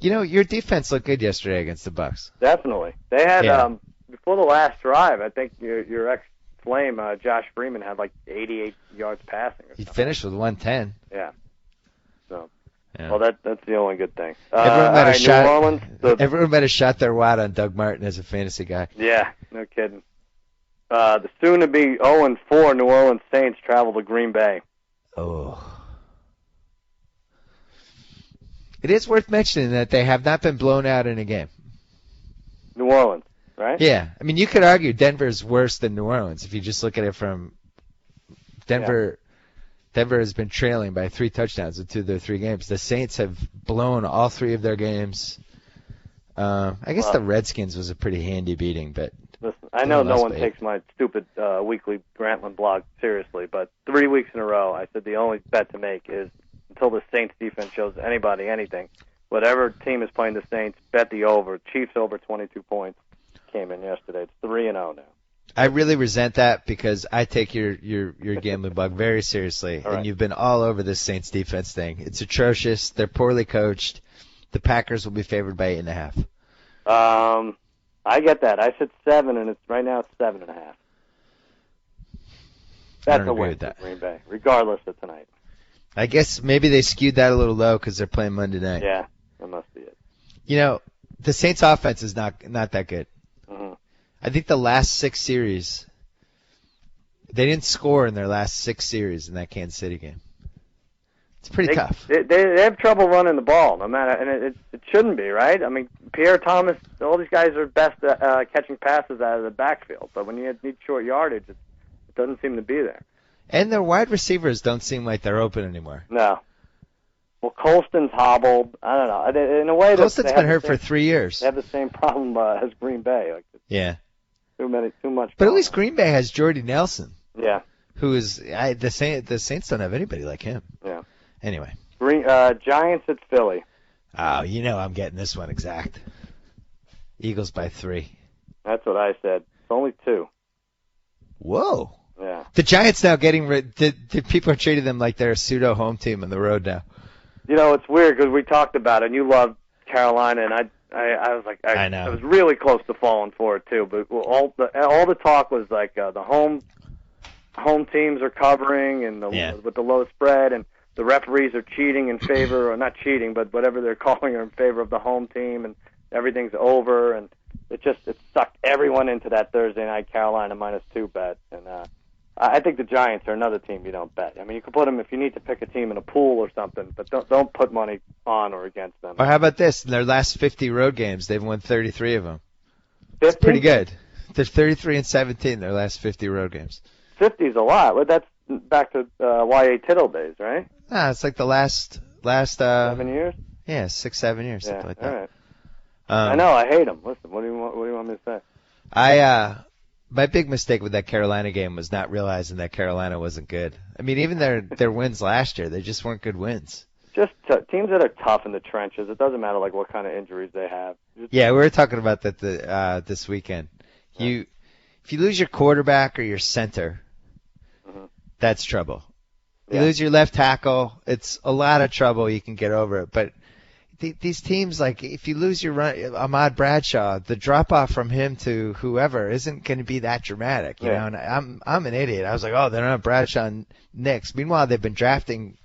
Your defense looked good yesterday against the Bucs. Definitely. They had before the last drive. I think your ex-Flame Josh Freeman had like 88 yards passing. He finished with 110. Yeah. So. Yeah. Well, that's the only good thing. Everyone might have shot their wad on Doug Martin as a fantasy guy. Yeah, no kidding. The soon-to-be 0-4 New Orleans Saints travel to Green Bay. Oh. It is worth mentioning that they have not been blown out in a game. New Orleans, right? Yeah. I mean, you could argue Denver's worse than New Orleans if you just look at it from Denver. Yeah. Denver has been trailing by 3 touchdowns in 2 of their 3 games. The Saints have blown all 3 of their games. I guess the Redskins was a pretty handy beating, but listen, I know no one takes my stupid weekly Grantland blog seriously, but 3 weeks in a row, I said the only bet to make is until the Saints defense shows anybody anything, whatever team is playing the Saints, bet the over. Chiefs over 22 points came in yesterday. It's 3-0 now. I really resent that because I take your gambling bug very seriously, and you've been all over this Saints defense thing. It's atrocious. They're poorly coached. The Packers will be favored by 8.5. I get that. I said 7, and right now it's 7.5. That's a win for Green Bay, regardless of tonight. I guess maybe they skewed that a little low because they're playing Monday night. Yeah, that must be it. You know, the Saints' offense is not that good. Mm-hmm. I think the last 6 series, they didn't score in their last 6 series in that Kansas City game. It's pretty tough. They have trouble running the ball, no matter, and it shouldn't be, right? I mean, Pierre Thomas, all these guys are best at catching passes out of the backfield, but when you need short yardage, it doesn't seem to be there. And their wide receivers don't seem like they're open anymore. No. Well, Colston's hobbled. I don't know. In a way, Colston's been hurt for 3 years. They have the same problem as Green Bay. Yeah. Too much. But at least Green Bay has Jordy Nelson. Yeah. Who is the Saints don't have anybody like him. Yeah. Anyway. Giants at Philly. Oh, you know I'm getting this one exact. Eagles by 3. That's what I said. It's only 2. Whoa. Yeah. The Giants now getting rid. The people are treating them like they're a pseudo home team on the road now. You know, it's weird because we talked about it, and you loved Carolina, and I was like, I know. I was really close to falling for it too. But all the talk was like the home teams are covering, and with the low spread, and the referees are cheating in favor, or not cheating, but whatever they're calling are in favor of the home team, and everything's over, and it sucked everyone into that Thursday night Carolina -2 bet, and I think the Giants are another team you don't bet. I mean, you can put them if you need to pick a team in a pool or something, but don't put money on or against them. Or how about this? In their last 50 road games, they've won 33 of them. 50? It's pretty good. They're 33-17 their last 50 road games. 50 is a lot. Well, that's back to Y.A. Tittle days, right? Nah, it's like the last 7 years. Yeah, 6-7 years, something like that. All right. I know. I hate them. Listen, what do you want me to say? My big mistake with that Carolina game was not realizing that Carolina wasn't good. I mean, even their wins last year, they just weren't good wins. Just teams that are tough in the trenches. It doesn't matter like what kind of injuries they have. Yeah, we were talking about that this weekend. If you lose your quarterback or your center, that's trouble. You lose your left tackle, it's a lot of trouble. You can get over it, but these teams, like if you lose your Ahmad Bradshaw, the drop off from him to whoever isn't going to be that dramatic, you know. And I'm an idiot. I was like, oh, they don't have Bradshaw and Nix. Meanwhile, they've been drafting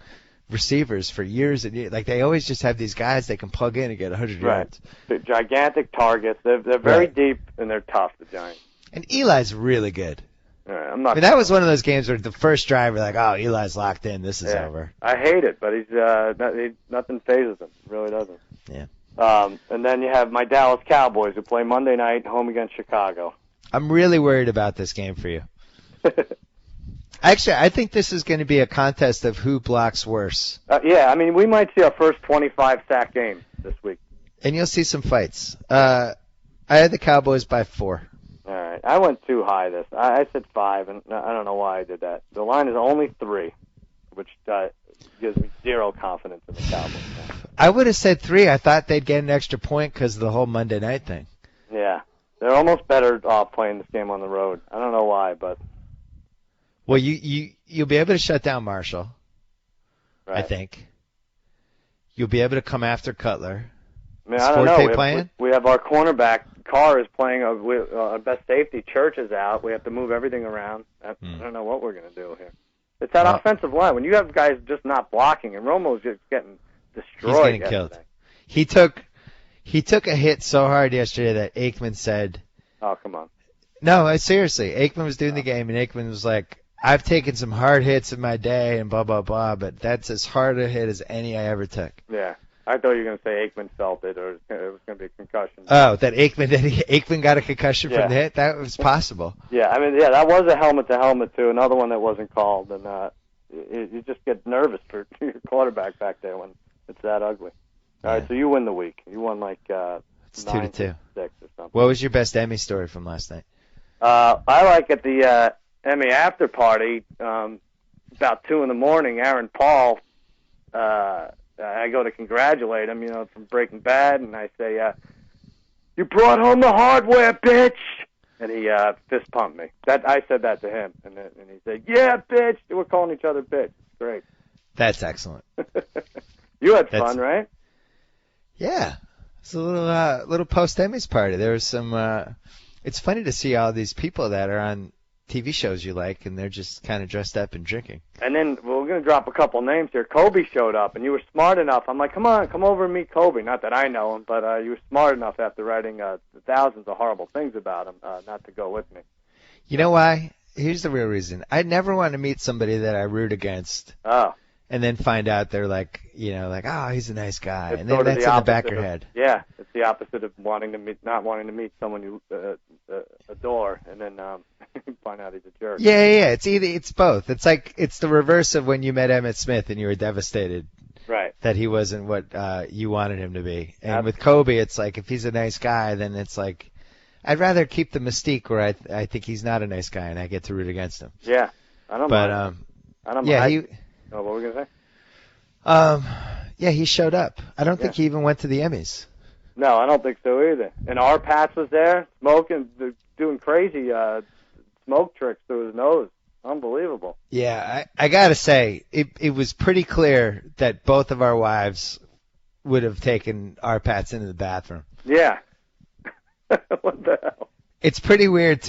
receivers for years and years. Like they always just have these guys they can plug in and get 100 yards. They're gigantic targets. They're very deep and they're tough. The Giants. And Eli's really good. I mean, that was one of those games where the first drive, we're like, oh, Eli's locked in. This is over. I hate it, but nothing phases him. It really doesn't. Yeah. And then you have my Dallas Cowboys who play Monday night home against Chicago. I'm really worried about this game for you. Actually, I think this is going to be a contest of who blocks worse. Yeah, I mean, we might see our first 25-sack game this week. And you'll see some fights. I had the Cowboys by 4. All right. I went too high this. I said 5, and I don't know why I did that. The line is only 3, which gives me zero confidence in the Cowboys. I would have said 3. I thought they'd get an extra point because of the whole Monday night thing. Yeah. They're almost better off playing this game on the road. I don't know why, but... Well, you'll be able to shut down Marshall, right. I think. You'll be able to come after Cutler. I mean, I don't know. We have our cornerback. Carr is playing. Our best safety. Church is out. We have to move everything around. I don't know what we're going to do here. It's that offensive line. When you have guys just not blocking, and Romo's just getting destroyed. He's getting killed. He took a hit so hard yesterday that Aikman said... Oh, come on. No, seriously. Aikman was doing the game, and Aikman was like, I've taken some hard hits in my day and blah, blah, blah, but that's as hard a hit as any I ever took. Yeah. I thought you were going to say Aikman felt it, or it was going to be a concussion. Oh, that Aikman got a concussion from the hit? That was possible. Yeah, I mean, that was a helmet-to-helmet, too, another one that wasn't called. And you just get nervous for your quarterback back there when it's that ugly. All right, so you win the week. You won like it's 2-2. 6 or something. What was your best Emmy story from last night? I like at the Emmy after party, about 2 in the morning, Aaron Paul... I go to congratulate him, from Breaking Bad, and I say, "You brought home the hardware, bitch!" And he fist pumped me. I said that to him, and he said, "Yeah, bitch." We're calling each other bitch. Great. That's excellent. You had fun, right? Yeah, It's a little post-Emmys party. There was some. It's funny to see all these people that are on TV shows you like, and they're just kind of dressed up and drinking. And then we're going to drop a couple names here. Kobe showed up, and you were smart enough. I'm like, come on, come over and meet Kobe. Not that I know him, but you were smart enough after writing thousands of horrible things about him not to go with me. You know why? Here's the real reason. I never want to meet somebody that I root against. Oh. And then find out they're like, oh, he's a nice guy. It's and then that's in the back of your head. Yeah, it's the opposite of not wanting to meet someone you adore, and then find out he's a jerk. Yeah. It's both. It's the reverse of when you met Emmitt Smith and you were devastated. Right. That he wasn't what you wanted him to be. And with Kobe, it's like if he's a nice guy, then it's like I'd rather keep the mystique where I think he's not a nice guy and I get to root against him. Yeah, I don't mind. I don't mind. What were we going to say? Yeah, he showed up. I don't think he even went to the Emmys. No, I don't think so either. And our Pats was there, smoking, doing crazy smoke tricks through his nose. Unbelievable. Yeah, I got to say, it was pretty clear that both of our wives would have taken our Pats into the bathroom. Yeah. What the hell? It's pretty weird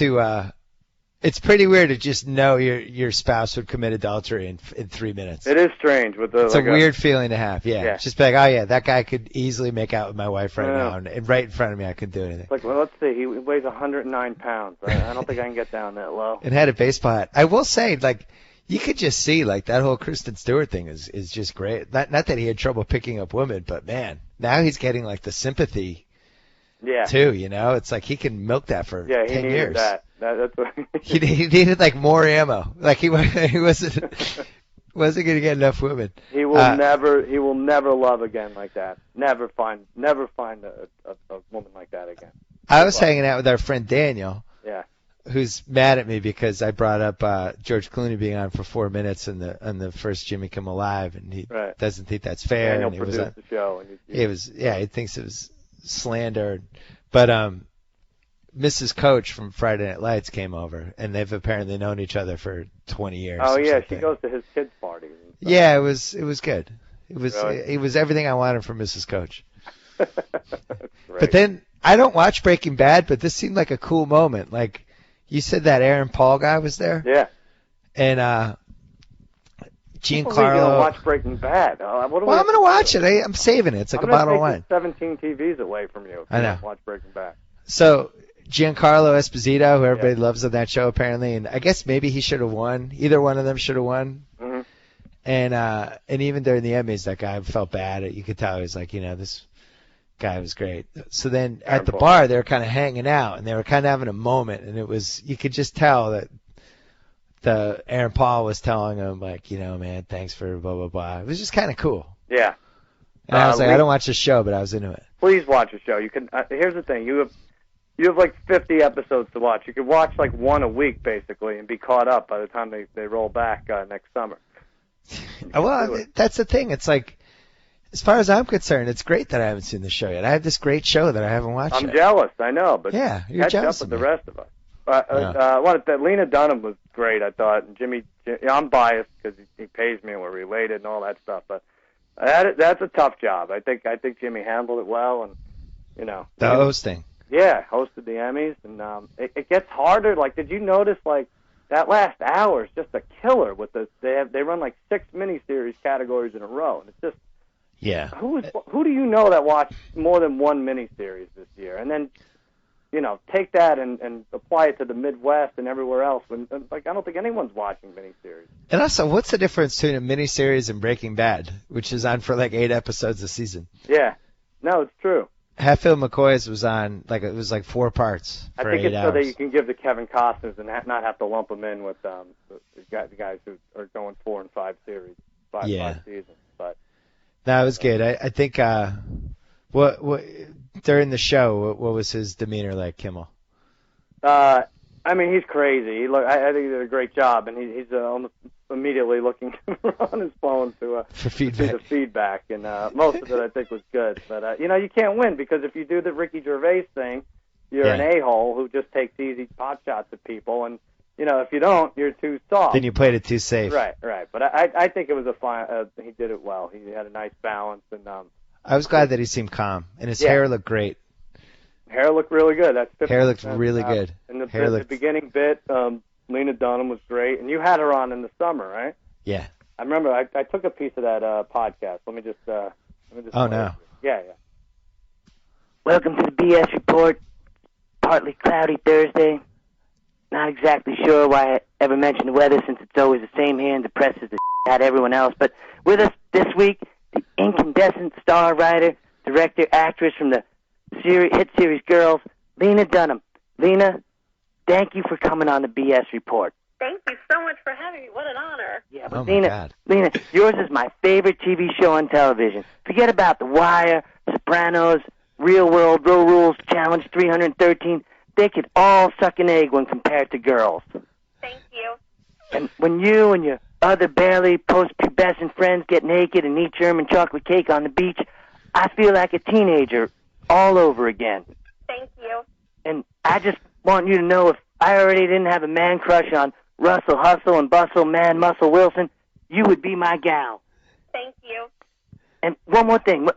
to just know your spouse would commit adultery in 3 minutes. It is strange. It's a weird feeling to have, yeah. Just be like, oh, yeah, that guy could easily make out with my wife right now, and right in front of me I couldn't do anything. Like, well, let's see, he weighs 109 pounds. I don't think I can get down that low. And had a baseball hat. I will say, like, you could just see, like, that whole Kristen Stewart thing is just great. Not that he had trouble picking up women, but, man, now he's getting, like, the sympathy, too, It's like he can milk that for 10 years. Yeah, he needed that. That's what he needed like more ammo. Like he wasn't going to get enough women. He will never love again like that. Never find a woman like that again. I was hanging out with our friend Daniel. Yeah. Who's mad at me because I brought up George Clooney being on for 4 minutes on the first Jimmy Kimmel Live, and he doesn't think that's fair. Daniel and he produced the show. He thinks it was slander, but Mrs. Coach from Friday Night Lights came over, and they've apparently known each other for 20 years. Oh yeah, she goes to his kids' parties. Yeah, it was good. It was everything I wanted from Mrs. Coach. But then I don't watch Breaking Bad, but this seemed like a cool moment. Like you said, that Aaron Paul guy was there. Yeah. And Giancarlo. You're gonna watch Breaking Bad. I'm gonna watch it. I'm saving it. It's like a bottle of wine. 17 TVs away from you. I know. Watch Breaking Bad. So Giancarlo Esposito, who everybody loves on that show apparently, and I guess maybe he should have won. Either one of them should have won. Mm-hmm. And even during the Emmys, that guy felt bad. You could tell he was like, this guy was great. So then at the bar, they were kind of hanging out, and they were kind of having a moment, and it was, you could just tell that the Aaron Paul was telling him, like, man, thanks for blah, blah, blah. It was just kind of cool. Yeah. And I was like, I don't watch the show, but I was into it. Please watch the show. You can. Here's the thing. You have like 50 episodes to watch. You could watch like one a week, basically, and be caught up by the time they roll back next summer. Well, that's the thing. It's like, as far as I'm concerned, it's great that I haven't seen the show yet. I have this great show that I haven't watched I'm jealous, I know, but yeah, you're catch jealous up with the rest of us. Lena Dunham was great, I thought, and Jimmy. I'm biased because he pays me and we're related and all that stuff, but that's a tough job. I think Jimmy handled it well, and the hosting. Yeah, hosted the Emmys, and it gets harder. Like, did you notice, like, that last hour is just a killer with they run like 6 miniseries categories in a row, and it's just who do you know that watched more than one miniseries this year, and then take that and apply it to the Midwest and everywhere else. When I don't think anyone's watching miniseries. And also, what's the difference between a miniseries and Breaking Bad, which is on for like 8 episodes a season? Yeah, no, it's true. Hatfield McCoy's was on, like, it was like 4 parts for 8 hours. I think it's so that you can give the Kevin Costners and not have to lump them in with the guys who are going 4 and 5 series, 5 seasons. But no, it was good. I think what during the show, what was his demeanor like, Kimmel? I mean, he's crazy. I think he did a great job, and he's almost immediately looking on his phone for feedback. To the feedback, and most of it I think was good. But you can't win, because if you do the Ricky Gervais thing, you're an a-hole who just takes easy pot shots at people, and if you don't, you're too soft. Then you played it too safe. Right. But I think it was a fine. He did it well. He had a nice balance, and I was glad that he seemed calm, and his hair looked great. Hair looked really good. That's 50%. Hair looked really good. And the beginning bit, Lena Dunham was great, and you had her on in the summer, right? Yeah. I remember I took a piece of that podcast. Let me just. Oh no. Yeah. Welcome to the B.S Report. Partly cloudy Thursday. Not exactly sure why I ever mentioned the weather, since it's always the same here and depresses the out of everyone else. But with us this week, the incandescent star writer, director, actress from the hit series Girls, Lena Dunham. Lena, thank you for coming on the B.S Report. Thank you so much for having me. What an honor. Yeah, but Lena, yours is my favorite TV show on television. Forget about The Wire, Sopranos, Real World, Row Rules, Challenge 313. They could all suck an egg when compared to Girls. Thank you. And when you and your other barely post-pubescent friends get naked and eat German chocolate cake on the beach, I feel like a teenager all over again. Thank you. And I just want you to know, if I already didn't have a man crush on Russell Hustle and Bustle Man Muscle Wilson, you would be my gal. Thank you. And one more thing.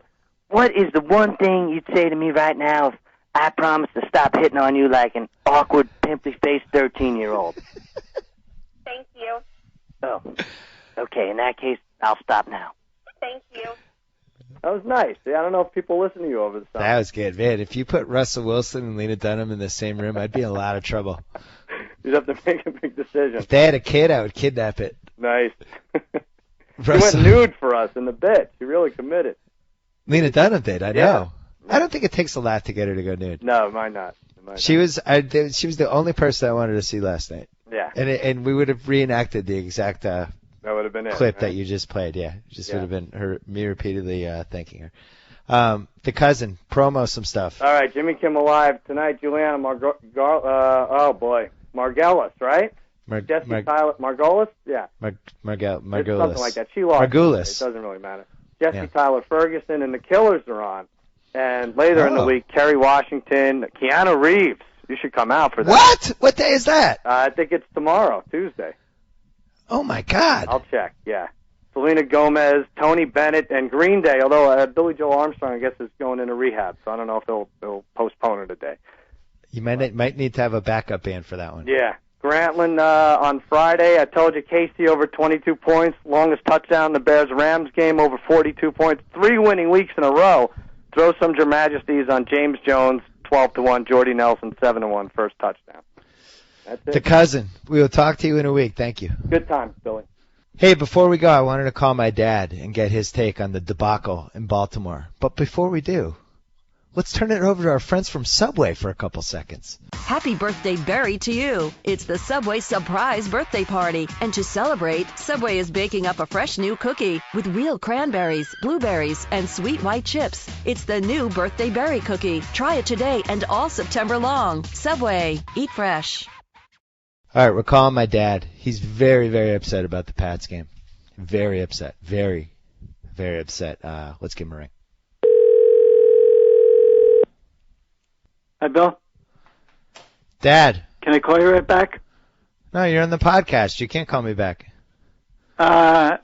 What is the one thing you'd say to me right now if I promised to stop hitting on you like an awkward, pimply-faced 13-year-old? Thank you. Oh, okay. In that case, I'll stop now. Thank you. That was nice. Yeah, I don't know if people listen to you over the summer. That was good, man. If you put Russell Wilson and Lena Dunham in the same room, I'd be in a lot of trouble. You'd have to make a big decision. If they had a kid, I would kidnap it. Nice. She went nude for us in the bit. She really committed. Lena Dunham did, I know. Yeah. I don't think it takes a lot to get her to go nude. No, it might not. She was the only person I wanted to see last night. Yeah. And we would have reenacted the exact that would have been clip right? that you just played. Yeah, would have been me repeatedly thanking her. The cousin, promo some stuff. All right, Jimmy Kimmel Live tonight. Juliana Margulis, right? Jesse Tyler Margulis, yeah. Margulis. Something like that. She lost. Margulis. It doesn't really matter. Jesse Tyler Ferguson and the Killers are on. And later in the week, Kerry Washington, Keanu Reeves. You should come out for that. What? What day is that? I think it's tomorrow, Tuesday. Oh, my God. I'll check, yeah. Selena Gomez, Tony Bennett, and Green Day, although Billy Joe Armstrong, I guess, is going into rehab, so I don't know if they'll postpone it a day. You might need to have a backup band for that one. Yeah. Grantland on Friday. I told you Casey over 22 points. Longest touchdown in the Bears-Rams game, over 42 points. 3 winning weeks in a row. Throw some Your Majesties on James Jones, 12-1. Jordy Nelson, 7-1. First touchdown. That's it. The cousin. We will talk to you in a week. Thank you. Good times, Billy. Hey, before we go, I wanted to call my dad and get his take on the debacle in Baltimore. But before we do, let's turn it over to our friends from Subway for a couple seconds. Happy birthday, Barry, to you. It's the Subway Surprise Birthday Party. And to celebrate, Subway is baking up a fresh new cookie with real cranberries, blueberries, and sweet white chips. It's the new Birthday Berry Cookie. Try it today and all September long. Subway. Eat fresh. All right, we're calling my dad. He's very, very upset about the Pats game. Very upset. Very, very upset. Let's give him a ring. Hi, Bill. Dad. Can I call you right back? No, you're on the podcast. You can't call me back. Can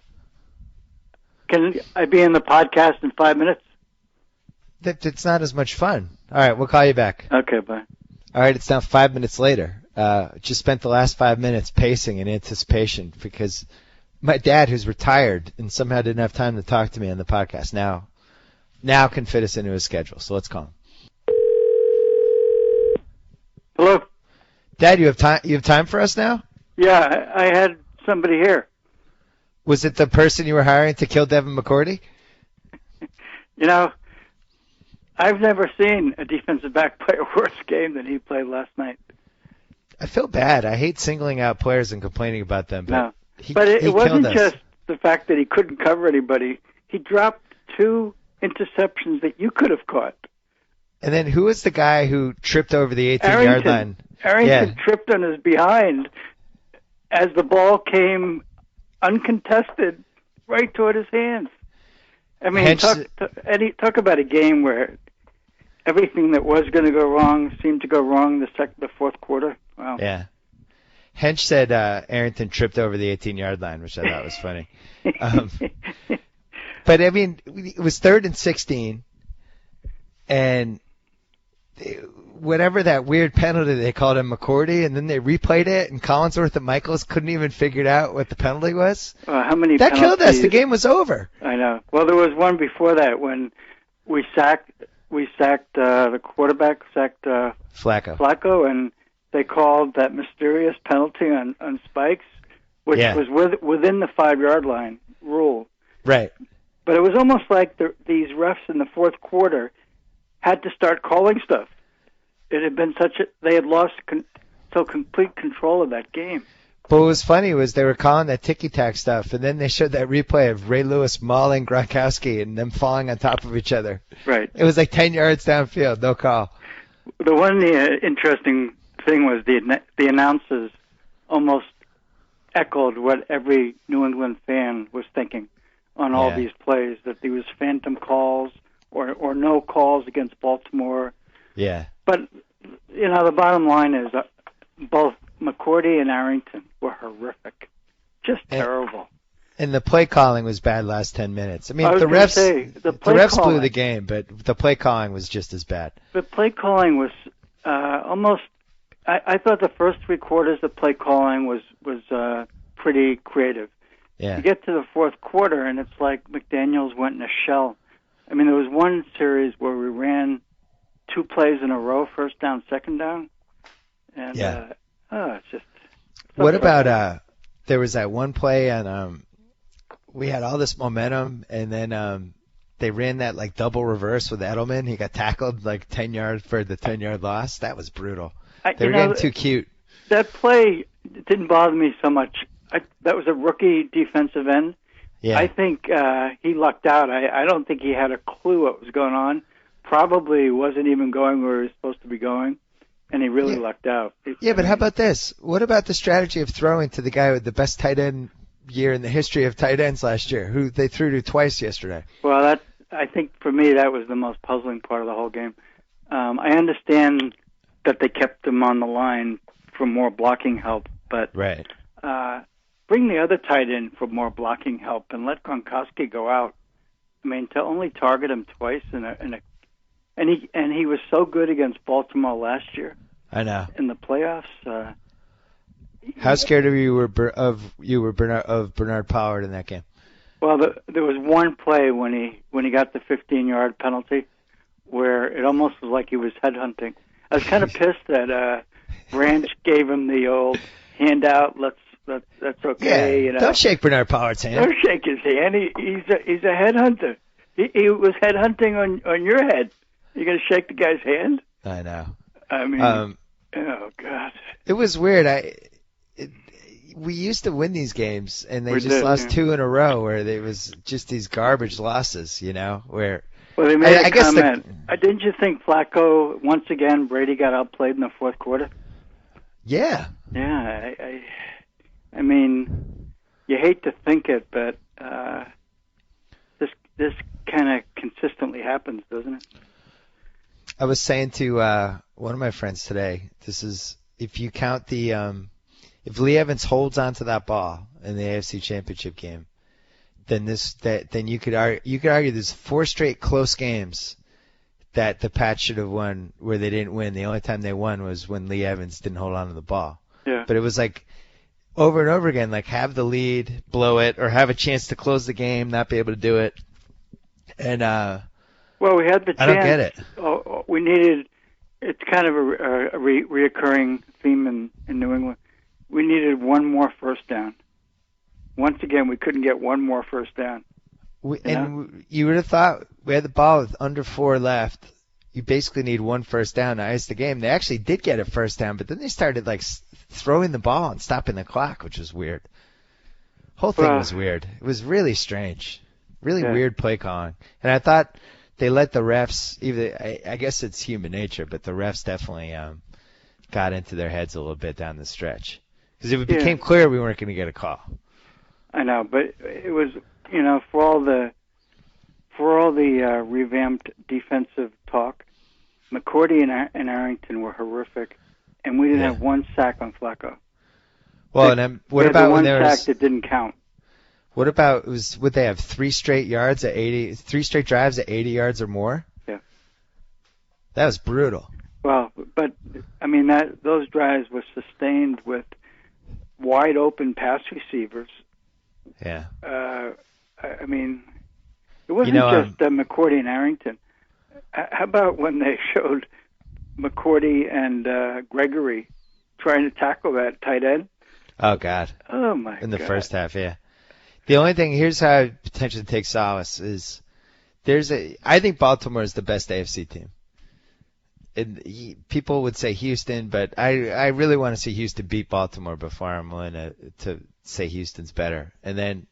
I be in the podcast in 5 minutes? It's not as much fun. All right, we'll call you back. Okay, bye. All right, it's now 5 minutes later. Just spent the last 5 minutes pacing in anticipation because my dad, who's retired and somehow didn't have time to talk to me on the podcast, now can fit us into his schedule. So let's call him. Hello? Dad, you have time? You have time for us now? Yeah, I had somebody here. Was it the person you were hiring to kill Devin McCourty? You know, I've never seen a defensive back play a worse game than he played last night. I feel bad. I hate singling out players and complaining about them. But no, he it wasn't us. just the fact that he couldn't cover anybody. He dropped 2 interceptions that you could have caught. And then who was the guy who tripped over the 18-yard line? Arrington tripped on his behind as the ball came uncontested right toward his hands. I mean, talk about a game where everything that was going to go wrong seemed to go wrong the fourth quarter. Wow. Yeah. Hench said But I mean, it was 3rd and 16, and whatever that weird penalty they called him McCourty, and then they replayed it, and Collinsworth and Michaels couldn't even figure out what the penalty was. How many? That penalties? killed us. The game was over. I know. Well, there was one before that when we sacked the quarterback, Flacco, and they called that mysterious penalty on Spikes, which was within the 5-yard line rule. Right. But it was almost like these refs in the fourth quarter had to start calling stuff. It had been they had lost complete control of that game. But what was funny was they were calling that ticky-tack stuff, and then they showed that replay of Ray Lewis mauling Gronkowski and them falling on top of each other. Right. It was like 10 yards downfield, no call. The one interesting thing was the announcers almost echoed what every New England fan was thinking on all these plays, that there was phantom calls or no calls against Baltimore. Yeah. But, the bottom line is both McCourty and Arrington were horrific. Just terrible. And the play calling was bad last 10 minutes. I mean, the refs blew the game, but the play calling was just as bad. The play calling was almost... I thought the first 3 quarters of play calling was pretty creative. Yeah. You get to the fourth quarter, and it's like McDaniels went in a shell. I mean, there was one series where we ran 2 plays in a row, first down, second down. And, it's just... What about, there was that one play, and we had all this momentum, and then they ran that, like, double reverse with Edelman. He got tackled, like, 10 yards for the 10-yard loss. That was brutal. They were getting too cute. That play didn't bother me so much. That was a rookie defensive end. Yeah. I think he lucked out. I don't think he had a clue what was going on. Probably wasn't even going where he was supposed to be going, and he really lucked out. But how about this? What about the strategy of throwing to the guy with the best tight end year in the history of tight ends last year, who they threw to twice yesterday? Well, I think for me that was the most puzzling part of the whole game. I understand that they kept him on the line for more blocking help, but bring the other tight end for more blocking help and let Gronkowski go out. I mean, to only target him twice and he was so good against Baltimore last year. I know. In the playoffs. How scared of you were Bernard Pollard in that game? Well, there was one play when he got the 15-yard penalty where it almost was like he was headhunting. I was kind of pissed that Branch gave him the old handout. That's okay. Yeah, don't shake Bernard Pollard's hand. Don't shake his hand. He's a headhunter. He was headhunting on your head. You gonna shake the guy's hand? I know. I mean, oh God. It was weird. We used to win these games, and they lost 2 in a row where it was just these garbage losses, where. Well, they made a comment. Didn't you think Flacco, once again, Brady got outplayed in the fourth quarter? Yeah. Yeah, I mean, you hate to think it, but this kind of consistently happens, doesn't it? I was saying to one of my friends today, this is if you count the if Lee Evans holds onto that ball in the AFC Championship game, then you could argue there's 4 straight close games that the Pats should have won where they didn't win. The only time they won was when Lee Evans didn't hold on to the ball. Yeah. But it was like over and over again, like have the lead, blow it, or have a chance to close the game, not be able to do it. And well, we had the chance. I don't get it. We needed. It's kind of a reoccurring theme in New England. We needed one more first down. Once again, we couldn't get one more first down. You would have thought we had the ball with under 4 left. You basically need one first down to ice the game. They actually did get a first down, but then they started like throwing the ball and stopping the clock, which was weird. Whole thing was weird. It was really strange. Really weird play calling. And I thought they let the refs, I guess it's human nature, but the refs definitely got into their heads a little bit down the stretch. Because it became clear we weren't going to get a call. I know, but it was, for all the revamped defensive talk, McCourty and Arrington were horrific, and we didn't have one sack on Flacco. Well, and what about when there was sack that didn't count? What about would they have 3 straight drives at 80 yards or more? Yeah. That was brutal. Well, but I mean those drives were sustained with wide open pass receivers. Yeah. I mean, it wasn't just McCourty and Arrington. How about when they showed McCourty and Gregory trying to tackle that tight end? Oh God. Oh my God. In the first half, yeah. The only thing, here's how I potentially take solace is I think Baltimore is the best AFC team. People would say Houston, but I really want to see Houston beat Baltimore before I'm willing to say Houston's better. And then,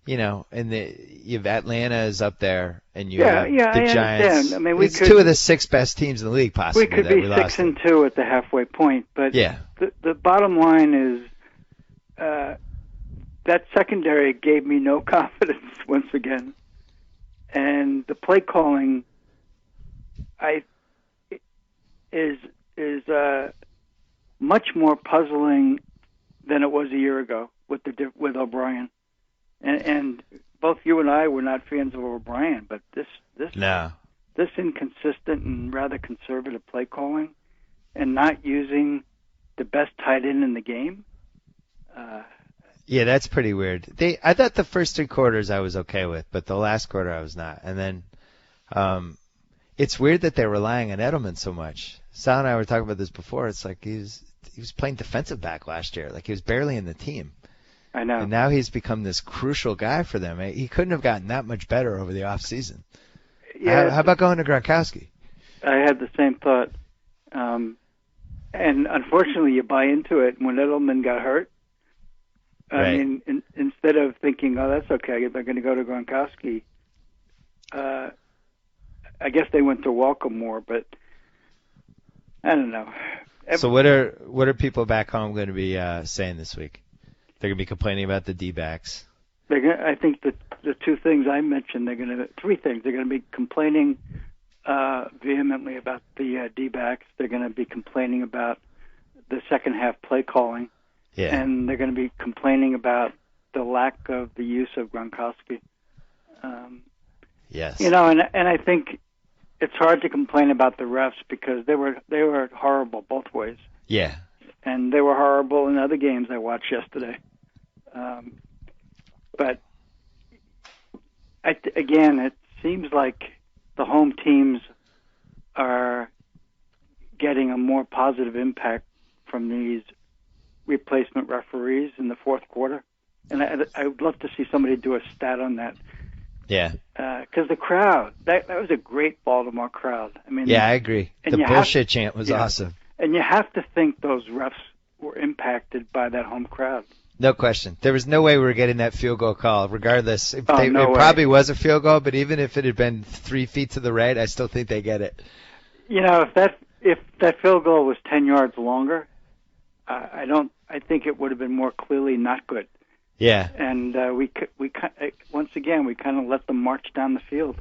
you have Atlanta is up there, and you have the I Giants. Understand. I mean, it's 2 of the 6 best teams in the league, possibly. We could be 6-2 at the halfway point, but yeah. The bottom line is that secondary gave me no confidence once again, and the play calling, is much more puzzling than it was a year ago with O'Brien, and both you and I were not fans of O'Brien, but this inconsistent and rather conservative play calling, and not using the best tight end in the game. Yeah, that's pretty weird. I thought the first 3 quarters I was okay with, but the last quarter I was not. And then it's weird that they're relying on Edelman so much. Sal and I were talking about this before. It's like he was playing defensive back last year. Like he was barely in the team. I know. And now he's become this crucial guy for them. He couldn't have gotten that much better over the off season. Yeah. How about going to Gronkowski? I had the same thought. And unfortunately, you buy into it. When Edelman got hurt, I mean, instead of thinking, oh, that's okay, they're going to go to Gronkowski, I guess they went to welcome more, but I don't know. So what are people back home going to be saying this week? They're going to be complaining about the D-backs. I think that the 2 things I mentioned, 3 things. They're going to be complaining vehemently about the D-backs. They're going to be complaining about the second half play calling. Yeah. And they're going to be complaining about the lack of the use of Gronkowski. Yes. And I think it's hard to complain about the refs because they were horrible both ways. Yeah. And they were horrible in other games I watched yesterday. But again, it seems like the home teams are getting a more positive impact from these replacement referees in the fourth quarter. And I would love to see somebody do a stat on that. Yeah. Because the crowd, that was a great Baltimore crowd. I mean, yeah, I agree. The bullshit chant was awesome. And you have to think those refs were impacted by that home crowd. No question. There was no way we were getting that field goal call, regardless. It way. Probably was a field goal, but even if it had been 3 feet to the right, I still think they get it. If that field goal was 10 yards longer, I think it would have been more clearly not good. Yeah. And once again we kind of let them march down the field.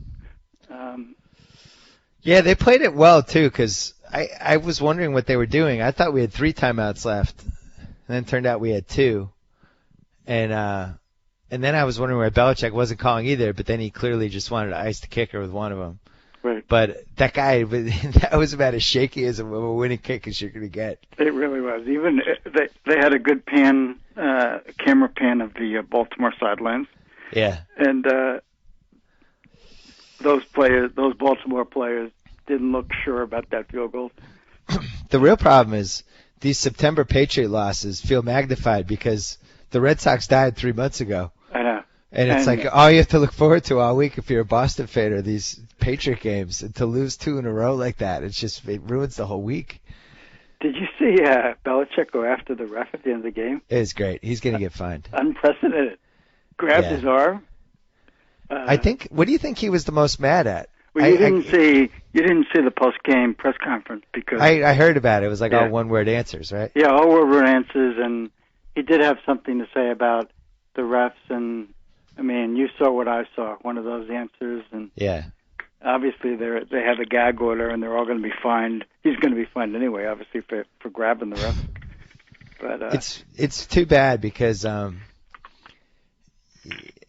Yeah, they played it well too, because I was wondering what they were doing. I thought we had 3 timeouts left, and then it turned out we had 2. And then I was wondering why Belichick wasn't calling either, but then he clearly just wanted to ice the kicker with one of them. Right. But that guy, that was about as shaky as a winning kick as you're going to get. It really was. Even they had a good camera pan of the Baltimore sidelines. Yeah. And those Baltimore players didn't look sure about that field goal. The real problem is these September Patriot losses feel magnified because the Red Sox died 3 months ago. I know. And it's like all you have to look forward to all week if you're a Boston fan are these Patriot games. And to lose 2 in a row like that, it ruins the whole week. Did you see Belichick go after the ref at the end of the game? It was great. He's going to get fined. Unprecedented. Grabbed his arm. I think. What do you think he was the most mad at? Well, you didn't see the post-game press conference because I heard about it. It was like all one-word answers, right? Yeah, all one-word answers, and he did have something to say about the refs. And I mean, you saw what I saw. One of those answers, and obviously they have a gag order, and they're all going to be fined. He's going to be fined anyway, obviously for grabbing the ref. But it's too bad because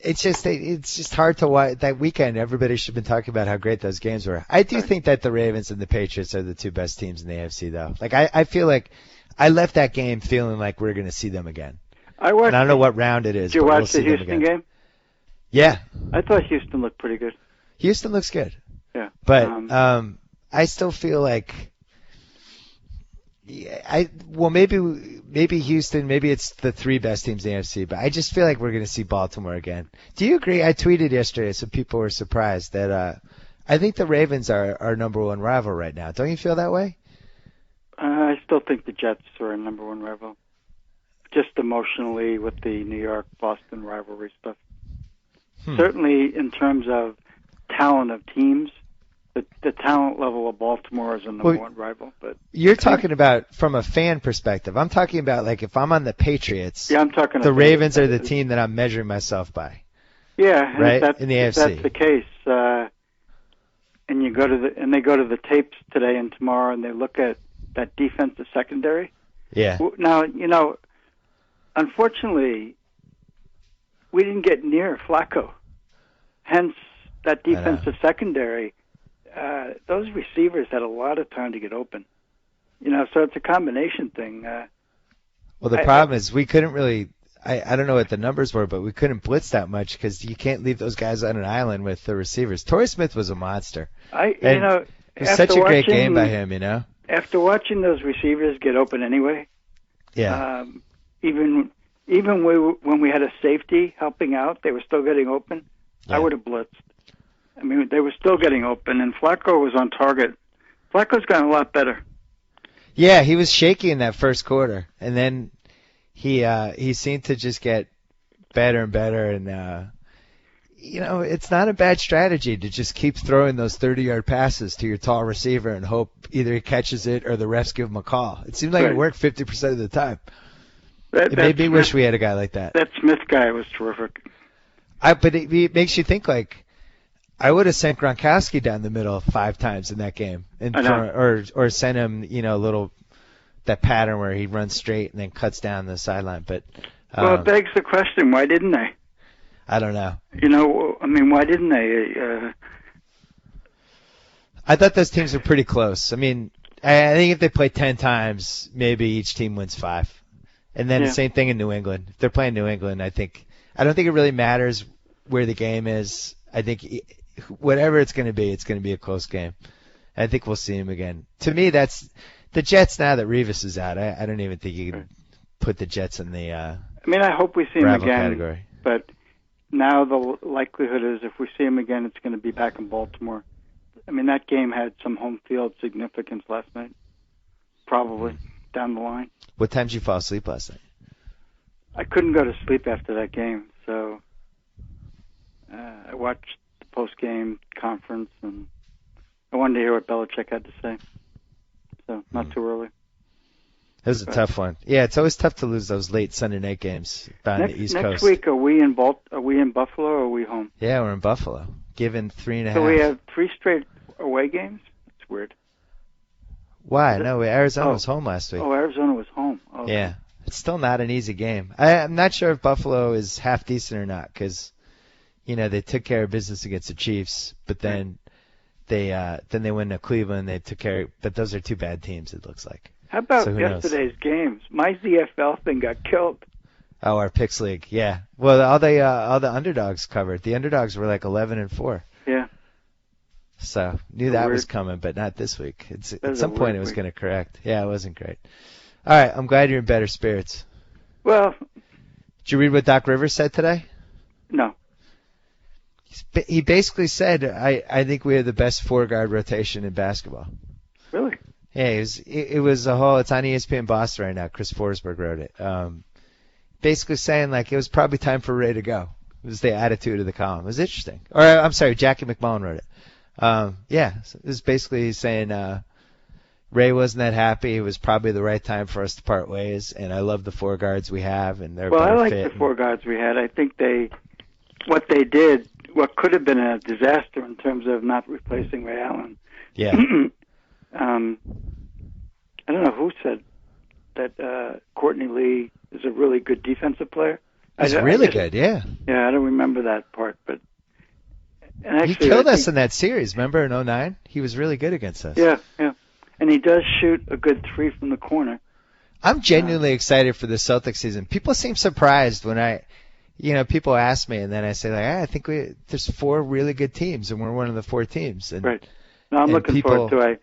it's just hard to watch. That weekend, everybody should have been talking about how great those games were. I do think that the Ravens and the Patriots are the two best teams in the AFC, though. Like, I feel like I left that game feeling like we're going to see them again. And I don't know what round it is. Did you but watch we'll see the Houston game? Yeah. I thought Houston looked pretty good. Houston looks good. Yeah. But I still feel like maybe Houston, maybe it's the three best teams in the AFC, but I just feel like we're going to see Baltimore again. Do you agree? I tweeted yesterday, so people were surprised that I think the Ravens are our number one rival right now. Don't you feel that way? I still think the Jets are our number one rival. Just emotionally with the New York-Boston rivalry stuff. Certainly in terms of talent of teams, the talent level of Baltimore is a number one rival. But you're talking about from a fan perspective. I'm talking about like if I'm on the Patriots. Yeah, I'm talking. The Ravens are the team that I'm measuring myself by. Yeah, right in the AFC. If that's the case, and you go to they go to the tapes today and tomorrow, and they look at that defensive secondary. Yeah. Now unfortunately, we didn't get near Flacco. Hence, that defensive secondary, those receivers had a lot of time to get open. So it's a combination thing. Well, the problem is we couldn't really. I don't know what the numbers were, but we couldn't blitz that much because you can't leave those guys on an island with the receivers. Torrey Smith was a monster. It was such a great game by him. After watching those receivers get open anyway. Yeah. Even when we had a safety helping out, they were still getting open. Yeah. I would have blitzed. I mean, they were still getting open, and Flacco was on target. Flacco's gotten a lot better. Yeah, he was shaky in that first quarter, and then he seemed to just get better and better. And it's not a bad strategy to just keep throwing those 30-yard passes to your tall receiver and hope either he catches it or the refs give him a call. It seemed like it worked 50% of the time. It made me wish we had a guy like that. That Smith guy was terrific. But it makes you think like I would have sent Gronkowski down the middle 5 times in that game, or sent him that pattern where he runs straight and then cuts down the sideline. But it begs the question: why didn't they? I don't know. Why didn't they? I thought those teams were pretty close. I mean, I think if they play 10 times, maybe each team wins 5. And then the same thing in New England. If they're playing New England, I don't think it really matters where the game is. I think whatever it's going to be a close game. I think we'll see him again. To me, that's the Jets now that Revis is out. I don't even think you can put the Jets in the I hope we see him again. Category. But now the likelihood is if we see him again, it's going to be back in Baltimore. I mean, that game had some home field significance last night, probably down the line. What time did you fall asleep last night? I couldn't go to sleep after that game, so I watched the post-game conference, and I wanted to hear what Belichick had to say. So not too early. It was a tough one. Yeah, it's always tough to lose those late Sunday night games down the East Coast. Next week, are we in Buffalo or are we home? Yeah, we're in Buffalo, given 3.5. So we have 3 straight away games? It's weird. Why? No, Arizona was home last week. Oh, Arizona was home. Okay. Yeah. It's still not an easy game. I'm not sure if Buffalo is half decent or not because, they took care of business against the Chiefs, but then they went to Cleveland. They took care, but those are 2 bad teams. It looks like. How about yesterday's games? My ZFL thing got killed. Oh, our Picks League, yeah. Well, all the underdogs covered. The underdogs were like 11-4. Yeah. So knew that was coming, but not this week. At some point it was going to correct. Yeah, it wasn't great. All right, I'm glad you're in better spirits. Well, did you read what Doc Rivers said today? No. He basically said, I think we have the best 4-guard rotation in basketball. Really? Yeah, it was a whole. It's on ESPN Boston right now. Chris Forsberg wrote it. Basically saying like it was probably time for Ray to go. It was the attitude of the column. It was interesting. Or I'm sorry, Jackie McMullen wrote it. It was basically saying Ray wasn't that happy. It was probably the right time for us to part ways, and I love the 4 guards we have, and they're I like the 4 guards we had. I think what they did, what could have been a disaster in terms of not replacing Ray Allen. Yeah. I don't know who said that Courtney Lee is a really good defensive player. He's really good, yeah. Yeah, I don't remember that part, but and actually, he killed us in that series. Remember in 2009? He was really good against us. Yeah, and he does shoot a good three from the corner. I'm genuinely excited for the Celtics season. People seem surprised when people ask me, and then I say I think there's 4 really good teams, and we're one of the 4 teams. And, right. No, I'm looking forward to it.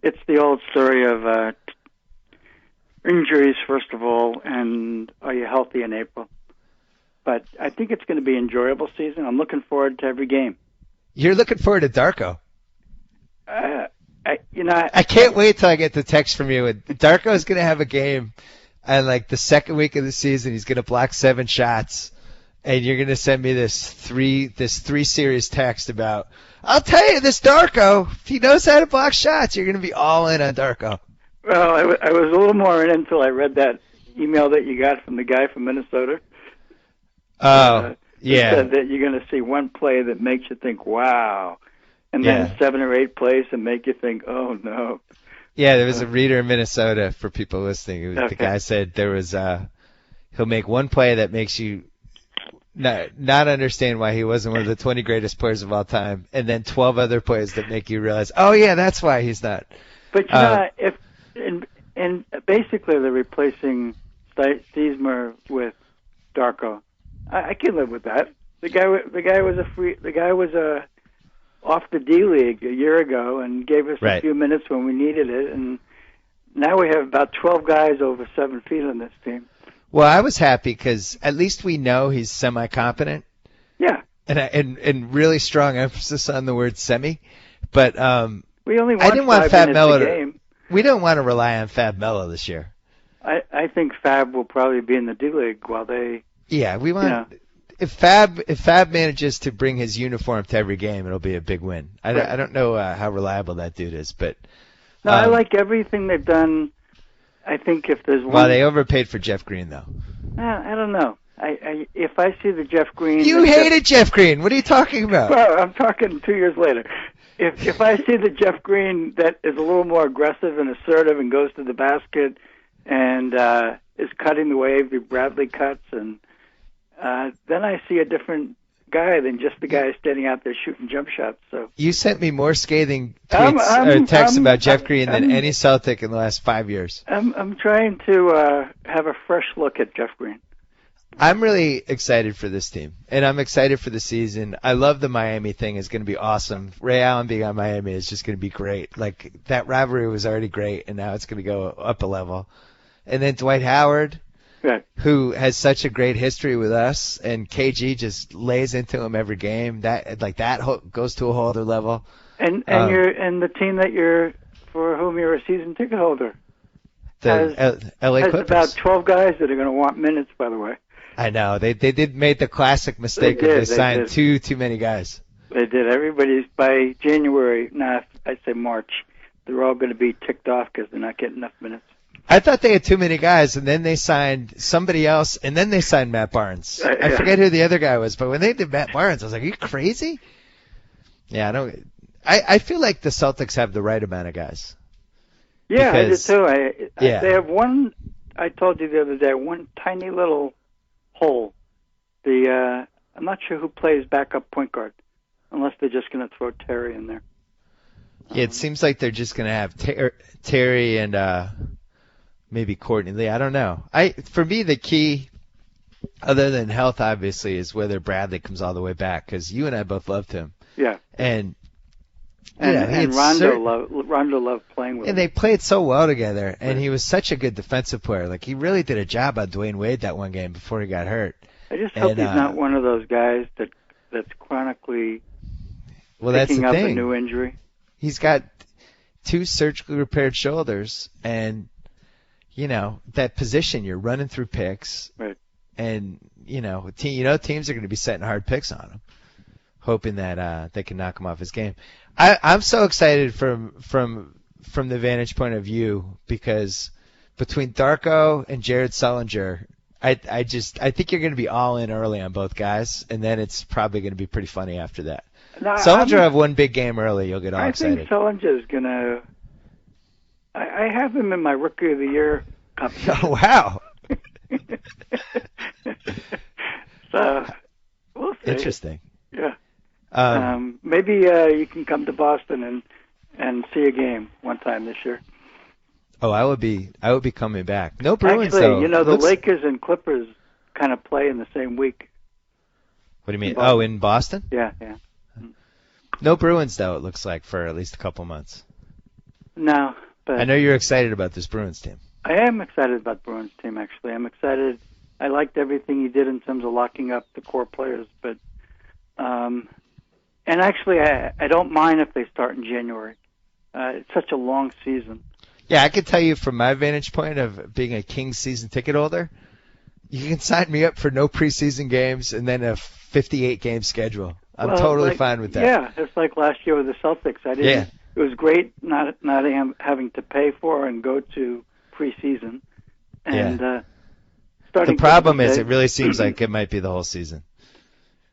It's the old story of injuries, first of all, and are you healthy in April? But I think it's going to be an enjoyable season. I'm looking forward to every game. You're looking forward to Darko. I can't wait till I get the text from you. Darko is going to have a game, and like the second week of the season, he's going to block 7 shots, and you're going to send me this 3 series text about, I'll tell you, this Darko, if he knows how to block shots, you're going to be all in on Darko. Well, I was a little more in until I read that email that you got from the guy from Minnesota. Yeah. Said that you're going to see one play that makes you think, wow. And then 7 or 8 plays that make you think, oh, no. Yeah, there was a reader in Minnesota, for people listening. The guy said there was he'll make one play that makes you not understand why he wasn't one of the 20 greatest players of all time, and then 12 other plays that make you realize, oh, yeah, that's why he's not. But, and basically they're replacing Stiesmer with Darko. I can live with that. The guy was off the D League a year ago and gave us a few minutes when we needed it, and now we have about 12 guys over 7 feet on this team. Well, I was happy because at least we know he's semi-competent. Yeah. And really strong emphasis on the word semi. But we only want I didn't want 5 Fab minutes Melo a game. We don't want to rely on Fab Melo this year. I think Fab will probably be in the D League while they. Yeah, we want. If Fab manages to bring his uniform to every game, it'll be a big win. I don't know how reliable that dude is, but. No, I like everything they've done. I think if there's one. Well, they overpaid for Jeff Green, though. I don't know. If I see the Jeff Green. You hated Jeff Green. What are you talking about? Well, I'm talking 2 years later. If I see the Jeff Green that is a little more aggressive and assertive and goes to the basket and is cutting the way Bradley cuts, and then I see a different guy than just the guy standing out there shooting jump shots. So you sent me more scathing tweets or texts about Jeff Green than any Celtic in the last 5 years. I'm trying to have a fresh look at Jeff Green. I'm really excited for this team, and I'm excited for the season. I love the Miami thing. It's going to be awesome. Ray Allen being on Miami is just going to be great. Like, that rivalry was already great, and now it's going to go up a level. And then Dwight Howard, who has such a great history with us, and KG just lays into him every game. That goes to a whole other level. And the team for whom you're a season ticket holder. The LA Clippers. Has about 12 guys that are going to want minutes, by the way. I know. They did make the classic mistake of they signed too many guys. They did. Everybody's by January, I'd say March, they're all going to be ticked off because they're not getting enough minutes. I thought they had too many guys, and then they signed somebody else, and then they signed Matt Barnes. I forget who the other guy was, but when they did Matt Barnes, I was like, are you crazy? Yeah, I feel like the Celtics have the right amount of guys. Yeah, because, I do too. They have one, I told you the other day, one tiny little hole. I'm not sure who plays backup point guard, unless they're just going to throw Terry in there. Yeah, it seems like they're just going to have Terry and maybe Courtney Lee. I don't know. For me, the key, other than health, obviously, is whether Bradley comes all the way back, because you and I both loved him. Yeah. And Rondo loved playing with him. And they played so well together, and he was such a good defensive player. Like, he really did a job on Dwayne Wade that one game before he got hurt. I just hope he's not one of those guys that's chronically picking up a new injury. He's got 2 surgically repaired shoulders, and, that position, you're running through picks. Right. And, teams are going to be setting hard picks on him, hoping that they can knock him off his game. I'm so excited from the vantage point of view, because between Darko and Jared Sullinger, I think you're going to be all in early on both guys, and then it's probably going to be pretty funny after that. Sullinger will have one big game early. You'll get all excited. I think Sullinger is going to. I have him in my Rookie of the Year competition. Oh, wow. We'll see. Interesting. Yeah. Maybe you can come to Boston and see a game one time this year. Oh, I would be coming back. No Bruins, actually, though. The Lakers and Clippers kind of play in the same week. What do you mean? In Boston? Yeah. No Bruins, though, it looks like, for at least a couple months. No, but I know you're excited about this Bruins team. I am excited about the Bruins team, actually. I'm excited. I liked everything he did in terms of locking up the core players, but and actually, I don't mind if they start in January. It's such a long season. Yeah, I could tell you from my vantage point of being a Kings season ticket holder, you can sign me up for no preseason games and then a 58-game schedule. I'm totally fine with that. Yeah, it's like last year with the Celtics. It was great not having to pay for and go to preseason. And the problem is it really seems like it might be the whole season.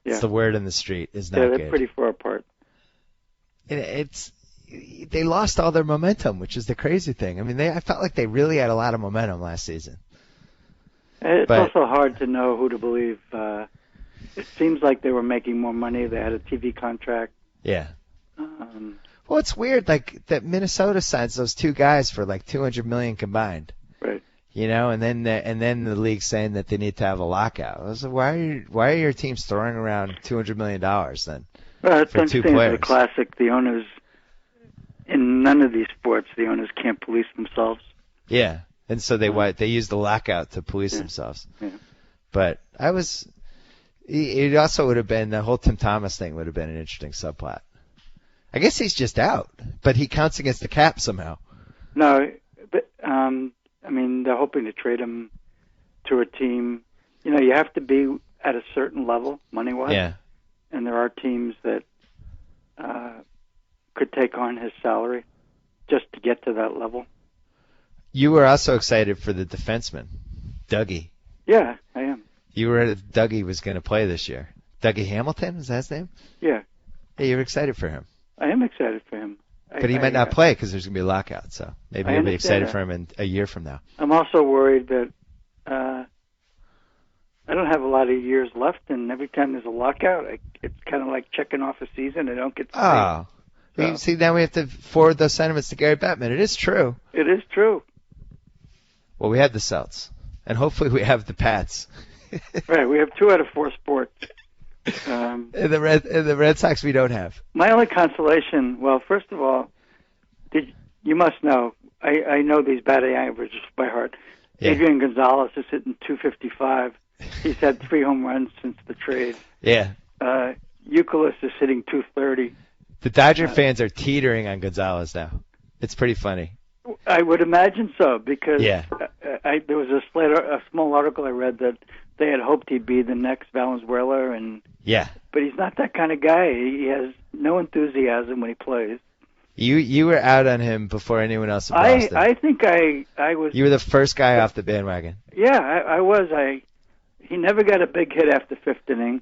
Yeah. It's the word in the street is not good. Yeah, they're pretty far apart. They lost all their momentum, which is the crazy thing. I mean, I felt like they really had a lot of momentum last season. It's also hard to know who to believe. It seems like they were making more money. They had a TV contract. Yeah. Well, it's weird, like that Minnesota signs those two guys for like $200 million combined. Right. And then the league's saying that they need to have a lockout. I was like, why are your teams throwing around $200 million then? Well, for two players? The classic. The owners in none of these sports, the owners can't police themselves. Yeah, and so they use the lockout to police themselves. Yeah. But it also would have been, the whole Tim Thomas thing would have been an interesting subplot. I guess he's just out, but he counts against the cap somehow. No, but they're hoping to trade him to a team. You have to be at a certain level money-wise. Yeah. And there are teams that could take on his salary just to get to that level. You were also excited for the defenseman, Dougie. Yeah, I am. You were Dougie was going to play this year. Dougie Hamilton, is that his name? Yeah. Hey, you're excited for him. I am excited for him. But he might not play because there's going to be a lockout, so maybe you'll be excited for him in a year from now. I'm also worried that I don't have a lot of years left, and every time there's a lockout, it's kind of like checking off a season. I don't get to Oh. So. See, now we have to forward those sentiments to Gary Bettman. It is true. It is true. Well, we have the Celts, and hopefully we have the Pats. Right, we have 2 out of 4 sports. In the Red Sox, we don't have. My only consolation, well, first of all, you must know, I know these batting averages by heart. Yeah. Adrian Gonzalez is hitting .255. He's had 3 home runs since the trade. Yeah. Youkilis is hitting .230. The Dodger fans are teetering on Gonzalez now. It's pretty funny. I would imagine so, because there was a small article I read that they had hoped he'd be the next Valenzuela, but he's not that kind of guy. He has no enthusiasm when he plays. You were out on him before anyone else in Boston. I think I was. You were the first guy off the bandwagon. Yeah, I was. He never got a big hit after 5th inning,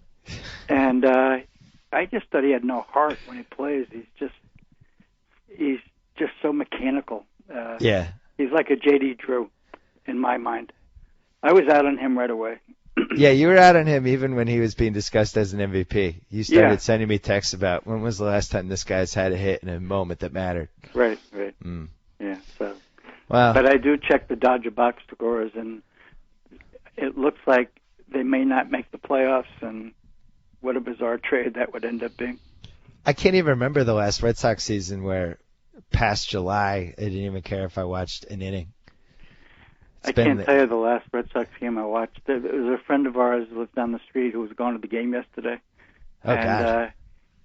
and I just thought he had no heart when he plays. He's just so mechanical. He's like a J.D. Drew, in my mind. I was out on him right away. Yeah, you were out on him even when he was being discussed as an MVP. You started sending me texts about when was the last time this guy's had a hit in a moment that mattered. Right. Mm. Yeah, so. Wow. But I do check the Dodger box scores, and it looks like they may not make the playoffs, and what a bizarre trade that would end up being. I can't even remember the last Red Sox season where past July I didn't even care if I watched an inning. I can't tell you the last Red Sox game I watched. There was a friend of ours who lived down the street who was going to the game yesterday. Oh, and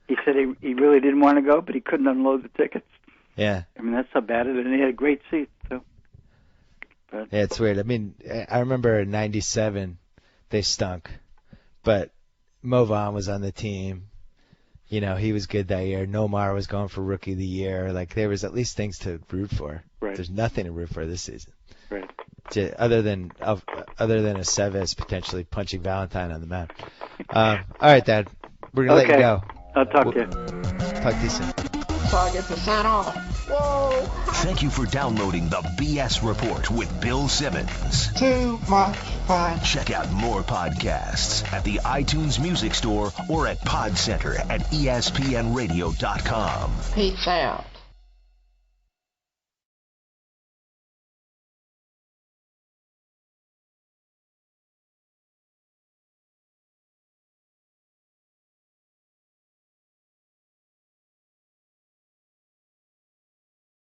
he said he really didn't want to go, but he couldn't unload the tickets. Yeah. I mean, that's how bad it is. And he had a great seat, too. But, yeah, it's weird. I mean, I remember in '97 they stunk, but Mo Vaughn was on the team. You know, he was good that year. Nomar was going for Rookie of the Year. Like, there was at least things to root for. Right. There's nothing to root for this season. Right. Other than Aceves potentially punching Valentine on the mound. All right, Dad. We're going to let you go. I'll talk to you. Talk to you soon. So I get to sign off. Whoa! Thank you for downloading the BS Report with Bill Simmons. Too much Fine. Check out more podcasts at the iTunes Music Store or at PodCenter at ESPNRadio.com. Peace out.